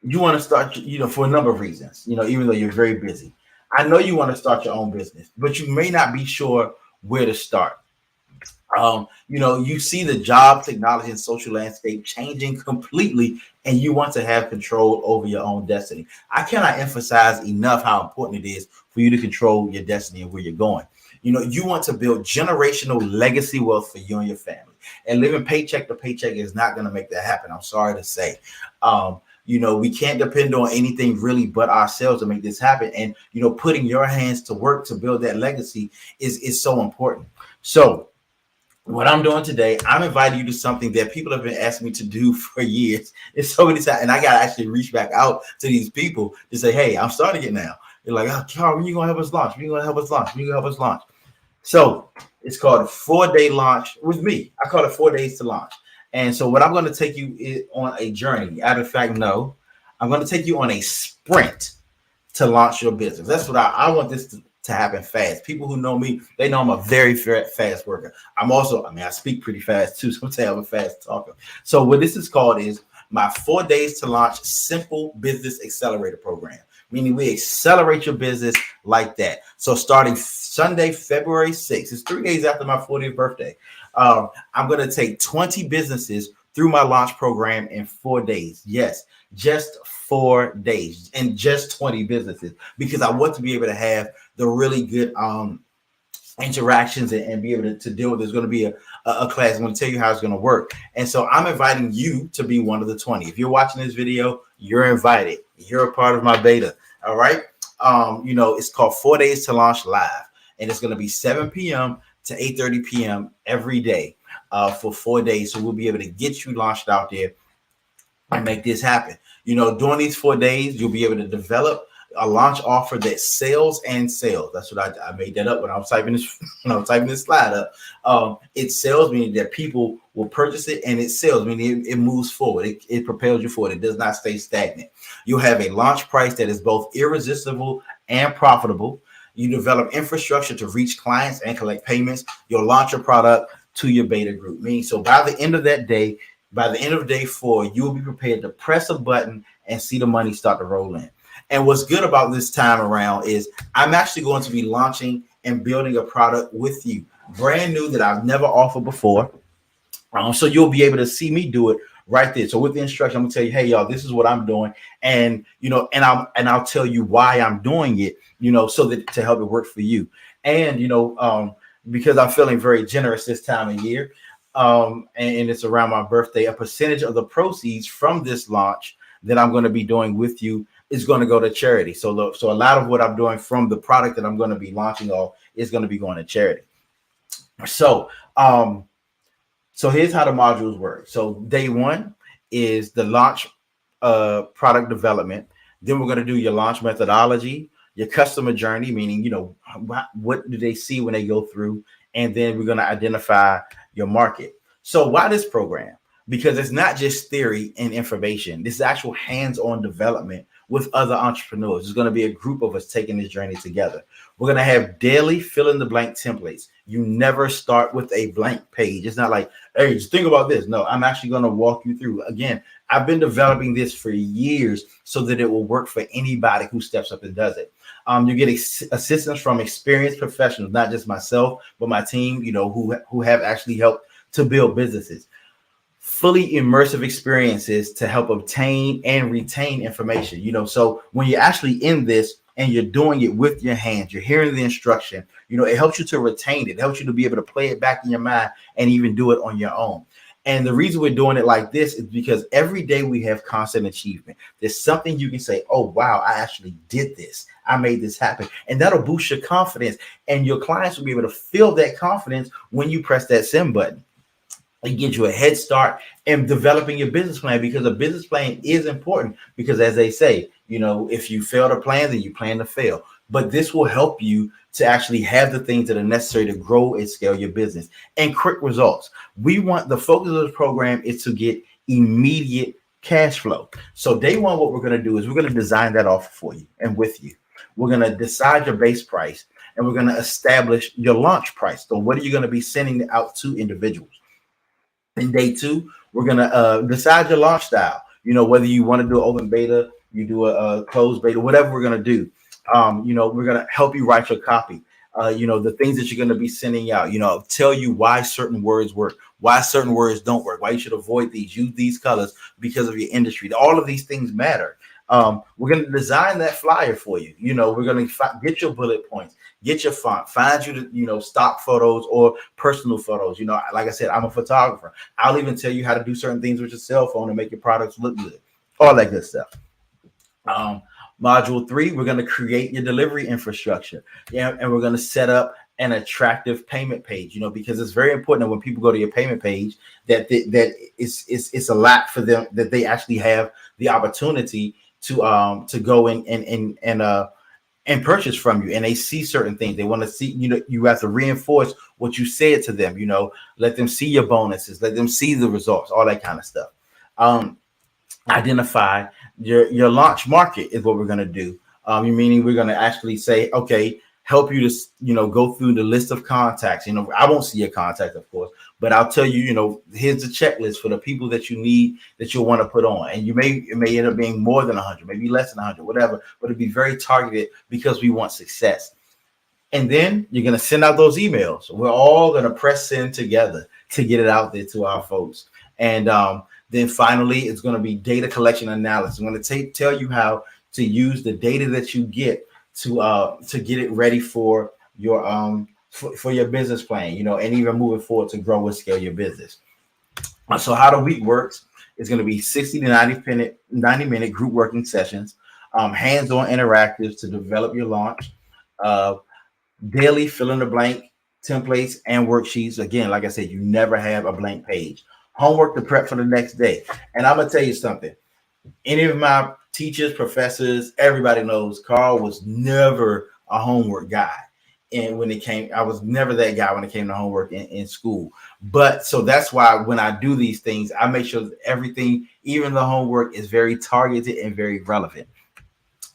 you want to start, for a number of reasons. Even though you're very busy, I know you want to start your own business, but you may not be sure where to start. You see the job, technology, and social landscape changing completely, and you want to have control over your own destiny. I cannot emphasize enough how important it is for you to control your destiny and where you're going. You want to build generational legacy wealth for you and your family, and living paycheck to paycheck is not going to make that happen. I'm sorry to say. You know, we can't depend on anything really but ourselves to make this happen. And, you know, putting your hands to work to build that legacy is so important. So what I'm doing today, I'm inviting you to something that people have been asking me to do for years. It's so many times, and I got to actually reach back out to these people to say, hey, I'm starting it now. They're like, oh, Carl, when you going to help us launch? When you going to help us launch? When you going to help us launch? So it's called a 4-day launch with me. I call it 4 days to launch. And so what I'm going to take you on a journey. Out of fact, no, I'm going to take you on a sprint to launch your business. That's what I want this to happen fast. People who know me, they know I'm a very fast worker. I'm also, I speak pretty fast too. Sometimes I'm a fast talker. So what this is called is my 4 days to launch simple business accelerator program. Meaning we accelerate your business like that. So starting Sunday, February 6th, it's 3 days after my 40th birthday. I'm going to take 20 businesses through my launch program in 4 days. Yes, just 4 days and just 20 businesses, because I want to be able to have the really good interactions and be able to deal with. There's going to be a class. I'm going to tell you how it's going to work. And so I'm inviting you to be one of the 20. If you're watching this video, you're invited. You're a part of my beta. All right. You know, it's called 4 days to launch live, and it's going to be 7 p.m. to 8:30 p.m. every day for 4 days. So we'll be able to get you launched out there and make this happen. You know, during these 4 days, you'll be able to develop a launch offer that sells and sells. That's what I made that up when I was typing this. When I was typing this slide up, it sells, meaning that people will purchase it, and it sells, meaning it moves forward. It propels you forward. It does not stay stagnant. You'll have a launch price that is both irresistible and profitable. You develop infrastructure to reach clients and collect payments. You'll launch your product to your beta group. Meaning, so by the end of that day, by the end of day 4, you will be prepared to press a button and see the money start to roll in. And what's good about this time around is I'm actually going to be launching and building a product with you, brand new, that I've never offered before. So you'll be able to see me do it right there. So with the instruction, I'm gonna tell you, hey y'all, this is what I'm doing, and you know, and I'll tell you why I'm doing it, you know, so that to help it work for you. And you know, because I'm feeling very generous this time of year, and it's around my birthday, a percentage of the proceeds from this launch that I'm going to be doing with you is going to go to charity. So a lot of what I'm doing from the product that I'm going to be launching off is going to be going to charity. So so here's how the modules work. So day 1 is the launch product development. Then we're going to do your launch methodology, your customer journey, meaning, you know, what do they see when they go through? And then we're going to identify your market. So why this program? Because it's not just theory and information. This is actual hands-on development with other entrepreneurs. There's going to be a group of us taking this journey together. We're going to have daily fill-in-the-blank templates. You never start with a blank page. It's not like, hey, just think about this. No, I'm actually going to walk you through. Again, I've been developing this for years so that it will work for anybody who steps up and does it. You get assistance from experienced professionals, not just myself, but my team, you know, who have actually helped to build businesses. Fully immersive experiences to help obtain and retain information. You know, so when you're actually in this and you're doing it with your hands, you're hearing the instruction, you know, it helps you to retain it. It helps you to be able to play it back in your mind and even do it on your own. And the reason we're doing it like this is because every day we have constant achievement. There's something you can say, oh, wow, I actually did this. I made this happen. And that'll boost your confidence. And your clients will be able to feel that confidence when you press that send button. It gives you a head start in developing your business plan, because a business plan is important, because as they say, you know, if you fail to plan, then you plan to fail. But this will help you to actually have the things that are necessary to grow and scale your business and quick results. We want the focus of this program is to get immediate cash flow. So day 1, what we're going to do is we're going to design that offer for you and with you. We're going to decide your base price, and we're going to establish your launch price. So what are you going to be sending out to individuals? In day 2, we're going to decide your launch style. You know, whether you want to do an open beta, you do a closed beta, whatever we're going to do. You know, we're going to help you write your copy. You know, the things that you're going to be sending out, you know, tell you why certain words work, why certain words don't work, why you should avoid these, use these colors because of your industry. All of these things matter. We're going to design that flyer for you. You know, we're going to get your bullet points, get your font, find you the, you know, stock photos or personal photos. You know, like I said, I'm a photographer. I'll even tell you how to do certain things with your cell phone and make your products look good. all that good stuff. Module 3, we're going to create your delivery infrastructure. Yeah, and we're going to set up an attractive payment page, because it's very important that when people go to your payment page, that it's a lot for them, that they actually have the opportunity to go in and purchase from you, and they see certain things. They want to see, you have to reinforce what you said to them, let them see your bonuses, let them see the results, all that kind of stuff. Identify your launch market is what we're going to do. Meaning we're going to actually say, okay, help you to, go through the list of contacts. I won't see your contact, of course, but I'll tell you, here's the checklist for the people that you need, that you'll want to put on. And it may end up being more than 100, maybe less than 100, whatever, but it'll be very targeted because we want success. And then you're going to send out those emails. We're all going to press send together to get it out there to our folks. And then finally, it's going to be data collection analysis. I'm going to tell you how to use the data that you get to get it ready for your for your business plan, and even moving forward to grow and scale your business. So how the week works is going to be 60 to 90-minute group working sessions, hands-on interactives to develop your launch, daily fill in the blank templates and worksheets. Again, like I said, you never have a blank page. Homework to prep for the next day. And I'm going to tell you something. Any of my teachers, professors, everybody knows Carl was never a homework guy. And I was never that guy when it came to homework in school. But so that's why when I do these things, I make sure that everything, even the homework, is very targeted and very relevant.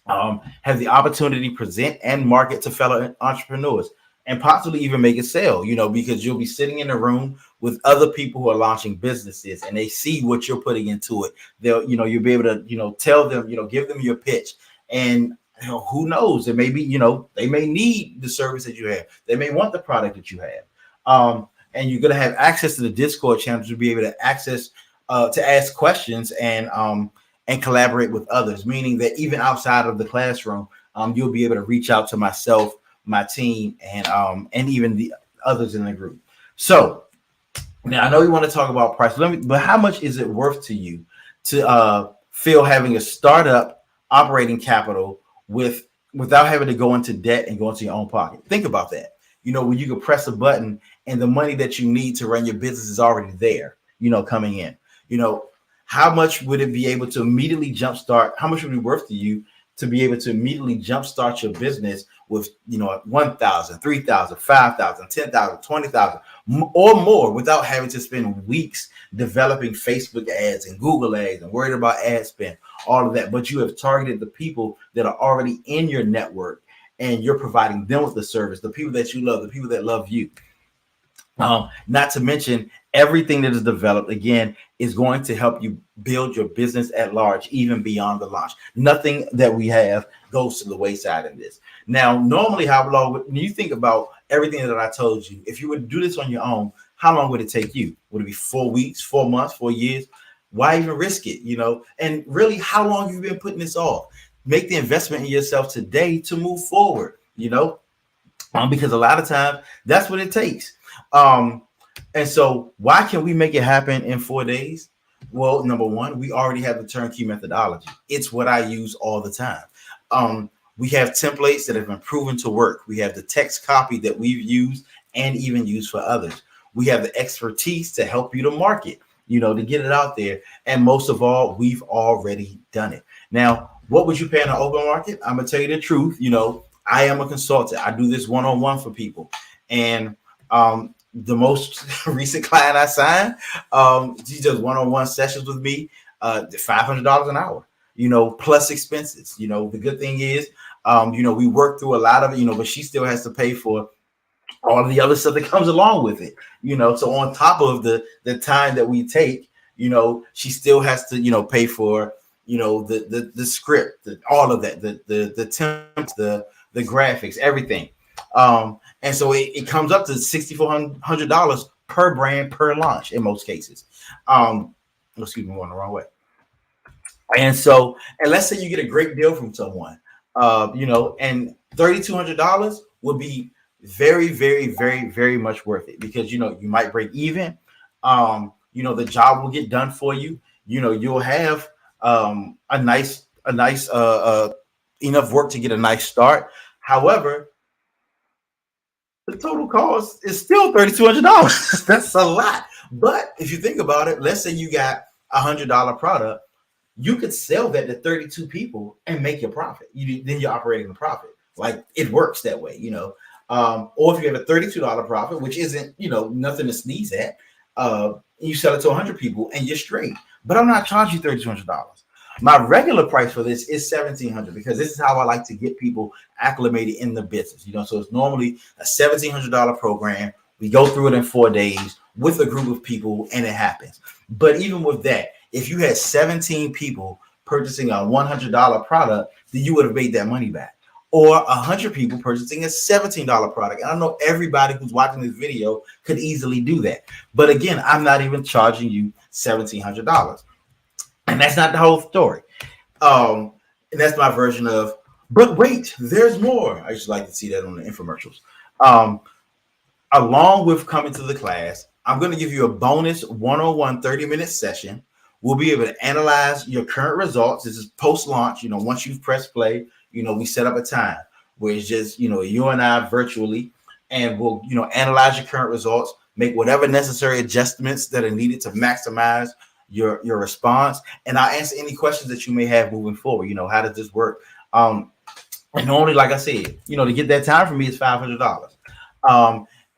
Have the opportunity to present and market to fellow entrepreneurs, and possibly even make a sale, because you'll be sitting in a room with other people who are launching businesses, and they see what you're putting into it. You'll be able to, tell them, give them your pitch. And who knows, it may be, they may need the service that you have. They may want the product that you have. And you're going to have access to the Discord channel to be able to access, to ask questions and collaborate with others, meaning that even outside of the classroom, you'll be able to reach out to myself, my team, and even the others in the group. So now I know you want to talk about price, but how much is it worth to you to feel having a startup operating capital without having to go into debt and go into your own pocket? Think about that. When you can press a button and the money that you need to run your business is already there, coming in. How much would it be able to immediately jumpstart? How much would it be worth to you to be able to immediately jumpstart your business with, 1,000, 3,000, 5,000, 10,000, 20,000 or more without having to spend weeks developing Facebook ads and Google ads and worried about ad spend, all of that. But you have targeted the people that are already in your network, and you're providing them with the service, the people that you love, the people that love you. Not to mention everything that is developed, again, is going to help you build your business at large, even beyond the launch. Nothing that we have goes to the wayside in this. Now, normally, when you think about everything that I told you, if you would do this on your own, how long would it take you? Would it be 4 weeks, 4 months, 4 years? Why even risk it? And really, how long have you been putting this off? Make the investment in yourself today to move forward, because a lot of times that's what it takes. And so why can we make it happen in 4 days? Well, number one, we already have the turnkey methodology. It's what I use all the time. We have templates that have been proven to work. We have the text copy that we've used and even used for others. We have the expertise to help you to market, to get it out there. And most of all, we've already done it. Now, what would you pay in the open market? I'm going to tell you the truth. I am a consultant. I do this one-on-one for people. And the most recent client I signed, she does one-on-one sessions with me, $500 an hour, plus expenses. The good thing is, we work through a lot of it, but she still has to pay for all of the other stuff that comes along with it, so on top of the time that we take, she still has to, pay for, the script, all of that, the temps, the graphics, everything. And so it comes up to $6,400 per brand per launch in most cases. Excuse me, I'm going the wrong way. And let's say you get a great deal from someone, and $3,200 would be very, very, very, very much worth it, because, you might break even. The job will get done for you. You'll have a nice enough work to get a nice start. However, the total cost is still $3,200. That's a lot. But if you think about it, let's say you got $100 product, you could sell that to 32 people and make your profit. Then you're operating a profit. Like it works that way, you know. Or if you have a $32 profit, which isn't, you know, nothing to sneeze at, you sell it to 100 people and you're straight. But I'm not charging you $3,200. My regular price for this is $1,700 because this is how I like to get people acclimated in the business. You know, so it's normally a $1,700 program. We go through it in 4 days with a group of people, and it happens. But even with that, if you had 17 people purchasing a $100 product, then you would have made that money back. Or 100 people purchasing a $17 product. And I know everybody who's watching this video could easily do that. But again, I'm not even charging you $1,700. And that's not the whole story. And that's my version of, but wait, there's more. I just like to see that on the infomercials. Along with coming to the class, I'm going to give you a bonus one-on-one 30-minute session. We'll be able to analyze your current results. This is post-launch. You know, once you've pressed play, you know, we set up a time where it's just, you know, you and I virtually, and we'll, you know, analyze your current results, make whatever necessary adjustments that are needed to maximize your response. And I'll answer any questions that you may have moving forward. You know, how does this work? And normally, like I said, you know, to get that time for me is $500.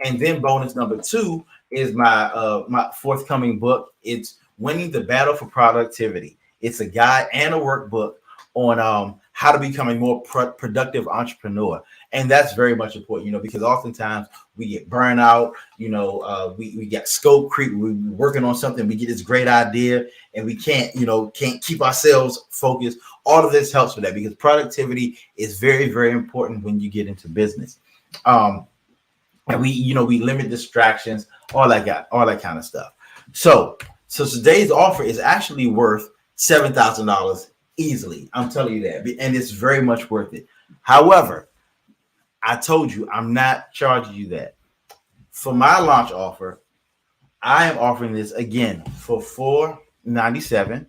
And then bonus number 2 is my forthcoming book. It's Winning the Battle for Productivity. It's a guide and a workbook on how to become a more productive entrepreneur. And that's very much important, you know, because oftentimes we get burnout, you know, we get scope creep. We're working on something, we get this great idea and we can't keep ourselves focused. All of this helps with that because productivity is very, very important when you get into business. And we limit distractions, all that kind of stuff. So today's offer is actually worth $7,000 easily. I'm telling you that, and it's very much worth it. However, I told you I'm not charging you that. For my launch offer, I am offering this again for $497. You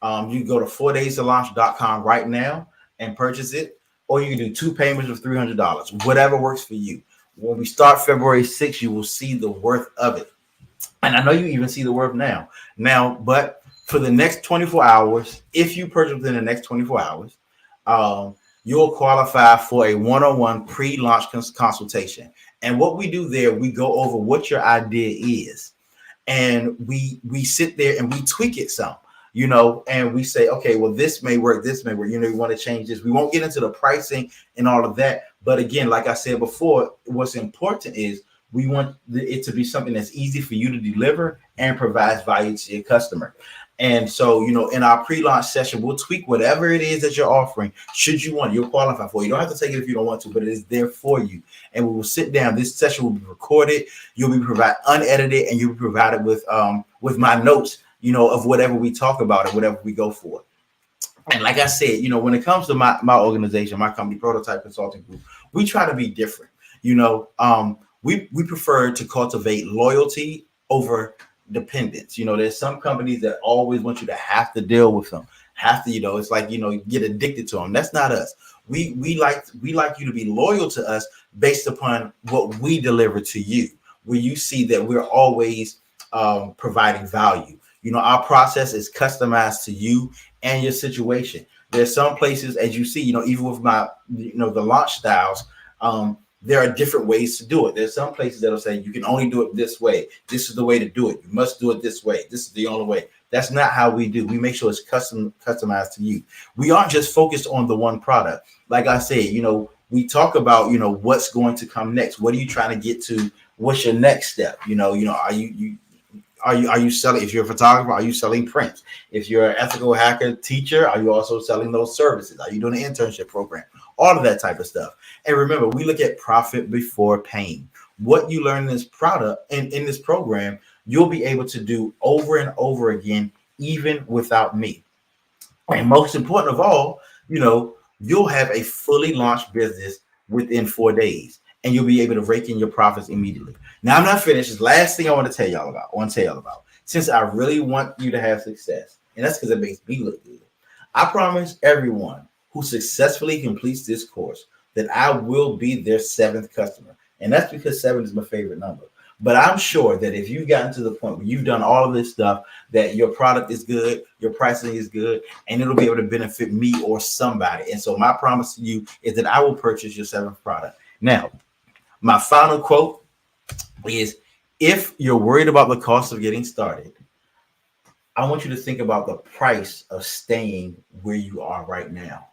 can go to 4daystolaunch.com right now and purchase it, or you can do 2 payments of $300, whatever works for you. When we start February 6th, you will see the worth of it. And I know you even see the worth now. But for the next 24 hours, if you purchase within the next 24 hours, you'll qualify for a one-on-one pre-launch consultation. And what we do there, we go over what your idea is. And we sit there and we tweak it some, you know, and we say, okay, well, this may work, you know, we want to change this. We won't get into the pricing and all of that. But again, like I said before, what's important is we want it to be something that's easy for you to deliver and provides value to your customer. And so, you know, in our pre-launch session, we'll tweak whatever it is that you're offering. Should you want, you'll qualify for it. You don't have to take it if you don't want to, but it is there for you. And we will sit down. This session will be recorded. You'll be provided unedited, and you'll be provided with my notes, you know, of whatever we talk about and whatever we go for. And like I said, you know, when it comes to my organization, my company, Prototype Consulting Group, we try to be different. You know, we prefer to cultivate loyalty over dependence. You know, there's some companies that always want you to have to deal with them, you know, it's like, you know, get addicted to them. That's not us. We like you to be loyal to us based upon what we deliver to you, where you see that we're always providing value. You know, our process is customized to you and your situation. There's some places, as you see, you know, even with my, you know, the launch styles, there are different ways to do it. There's some places that'll say you can only do it this way. This is the way to do it. You must do it this way. This is the only way. That's not how we do. We make sure it's customized to you. We aren't just focused on the one product. Like I said, you know, we talk about, you know, what's going to come next. What are you trying to get to? What's your next step? You know, are you selling? If you're a photographer, are you selling prints? If you're an ethical hacker teacher, are you also selling those services? Are you doing an internship program? All of that type of stuff. And remember, we look at profit before pain. What you learn in this product and in this program, you'll be able to do over and over again, even without me. And most important of all, you know, you'll have a fully launched business within 4 days, and you'll be able to rake in your profits immediately. Now, I'm not finished. This last thing I want to tell y'all about, since I really want you to have success, and that's because it makes me look good. I promise everyone who successfully completes this course that I will be their 7th customer. And that's because 7 is my favorite number. But I'm sure that if you've gotten to the point where you've done all of this stuff, that your product is good, your pricing is good, and it'll be able to benefit me or somebody. And so my promise to you is that I will purchase your 7th product. Now, my final quote is, if you're worried about the cost of getting started, I want you to think about the price of staying where you are right now,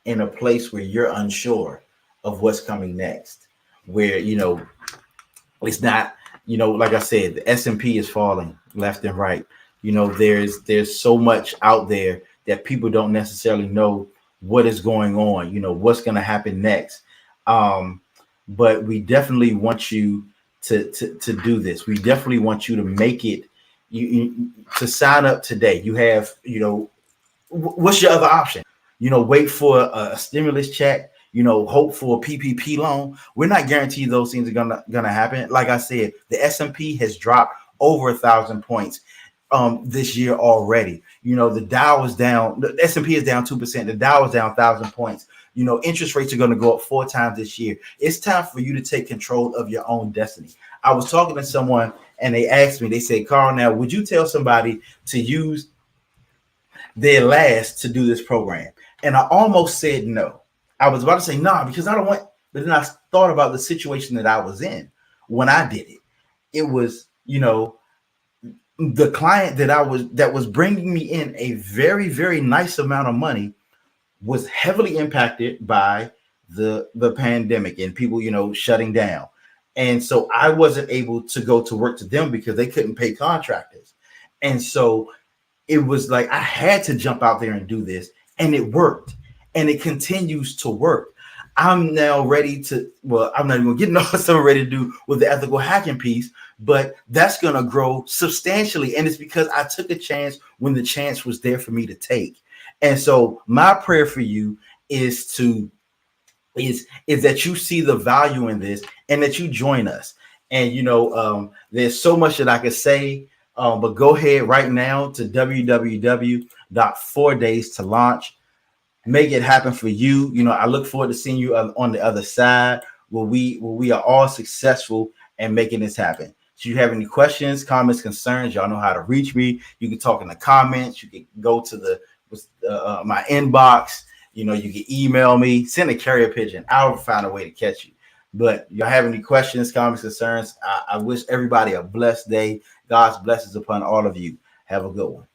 in a place where you're unsure of what's coming next, where, it's not, like I said, the S&P is falling left and right. There's so much out there that people don't necessarily know what is going on, what's going to happen next. But we definitely want you to do this. We definitely want you to make it, to sign up today. You have, what's your other option? Wait for a stimulus check, hope for a PPP loan. We're not guaranteed those things are gonna happen. Like I said, the S&P has dropped over 1,000 points this year already. The Dow is down. The S&P is down 2%. The Dow is down 1,000 points. Interest rates are going to go up 4 times this year. It's time for you to take control of your own destiny. I was talking to someone and they asked me, they said, Carl, now, would you tell somebody to use their last to do this program? And I almost said no. I was about to say no, because I don't want, but then I thought about the situation that I was in when I did it. It was, the client that was bringing me in a very, very nice amount of money was heavily impacted by the pandemic and people, shutting down. And so I wasn't able to go to work to them because they couldn't pay contractors. And so it was like I had to jump out there and do this, and it worked, and it continues to work. I'm now ready to, I'm not even getting what I'm ready to do with the ethical hacking piece, but that's going to grow substantially. And it's because I took a chance when the chance was there for me to take. And so my prayer for you is that you see the value in this and that you join us. And, there's so much that I could say, but go ahead right now to www.4daystoLaunch. Make it happen for you. I look forward to seeing you on the other side where we are all successful and making this happen. If you have any questions, comments, concerns, y'all know how to reach me. You can talk in the comments. You can go to my inbox. You can email me, send a carrier pigeon. I'll find a way to catch you. But y'all have any questions, comments, concerns? I wish everybody a blessed day. God's blessings upon all of you. Have a good one.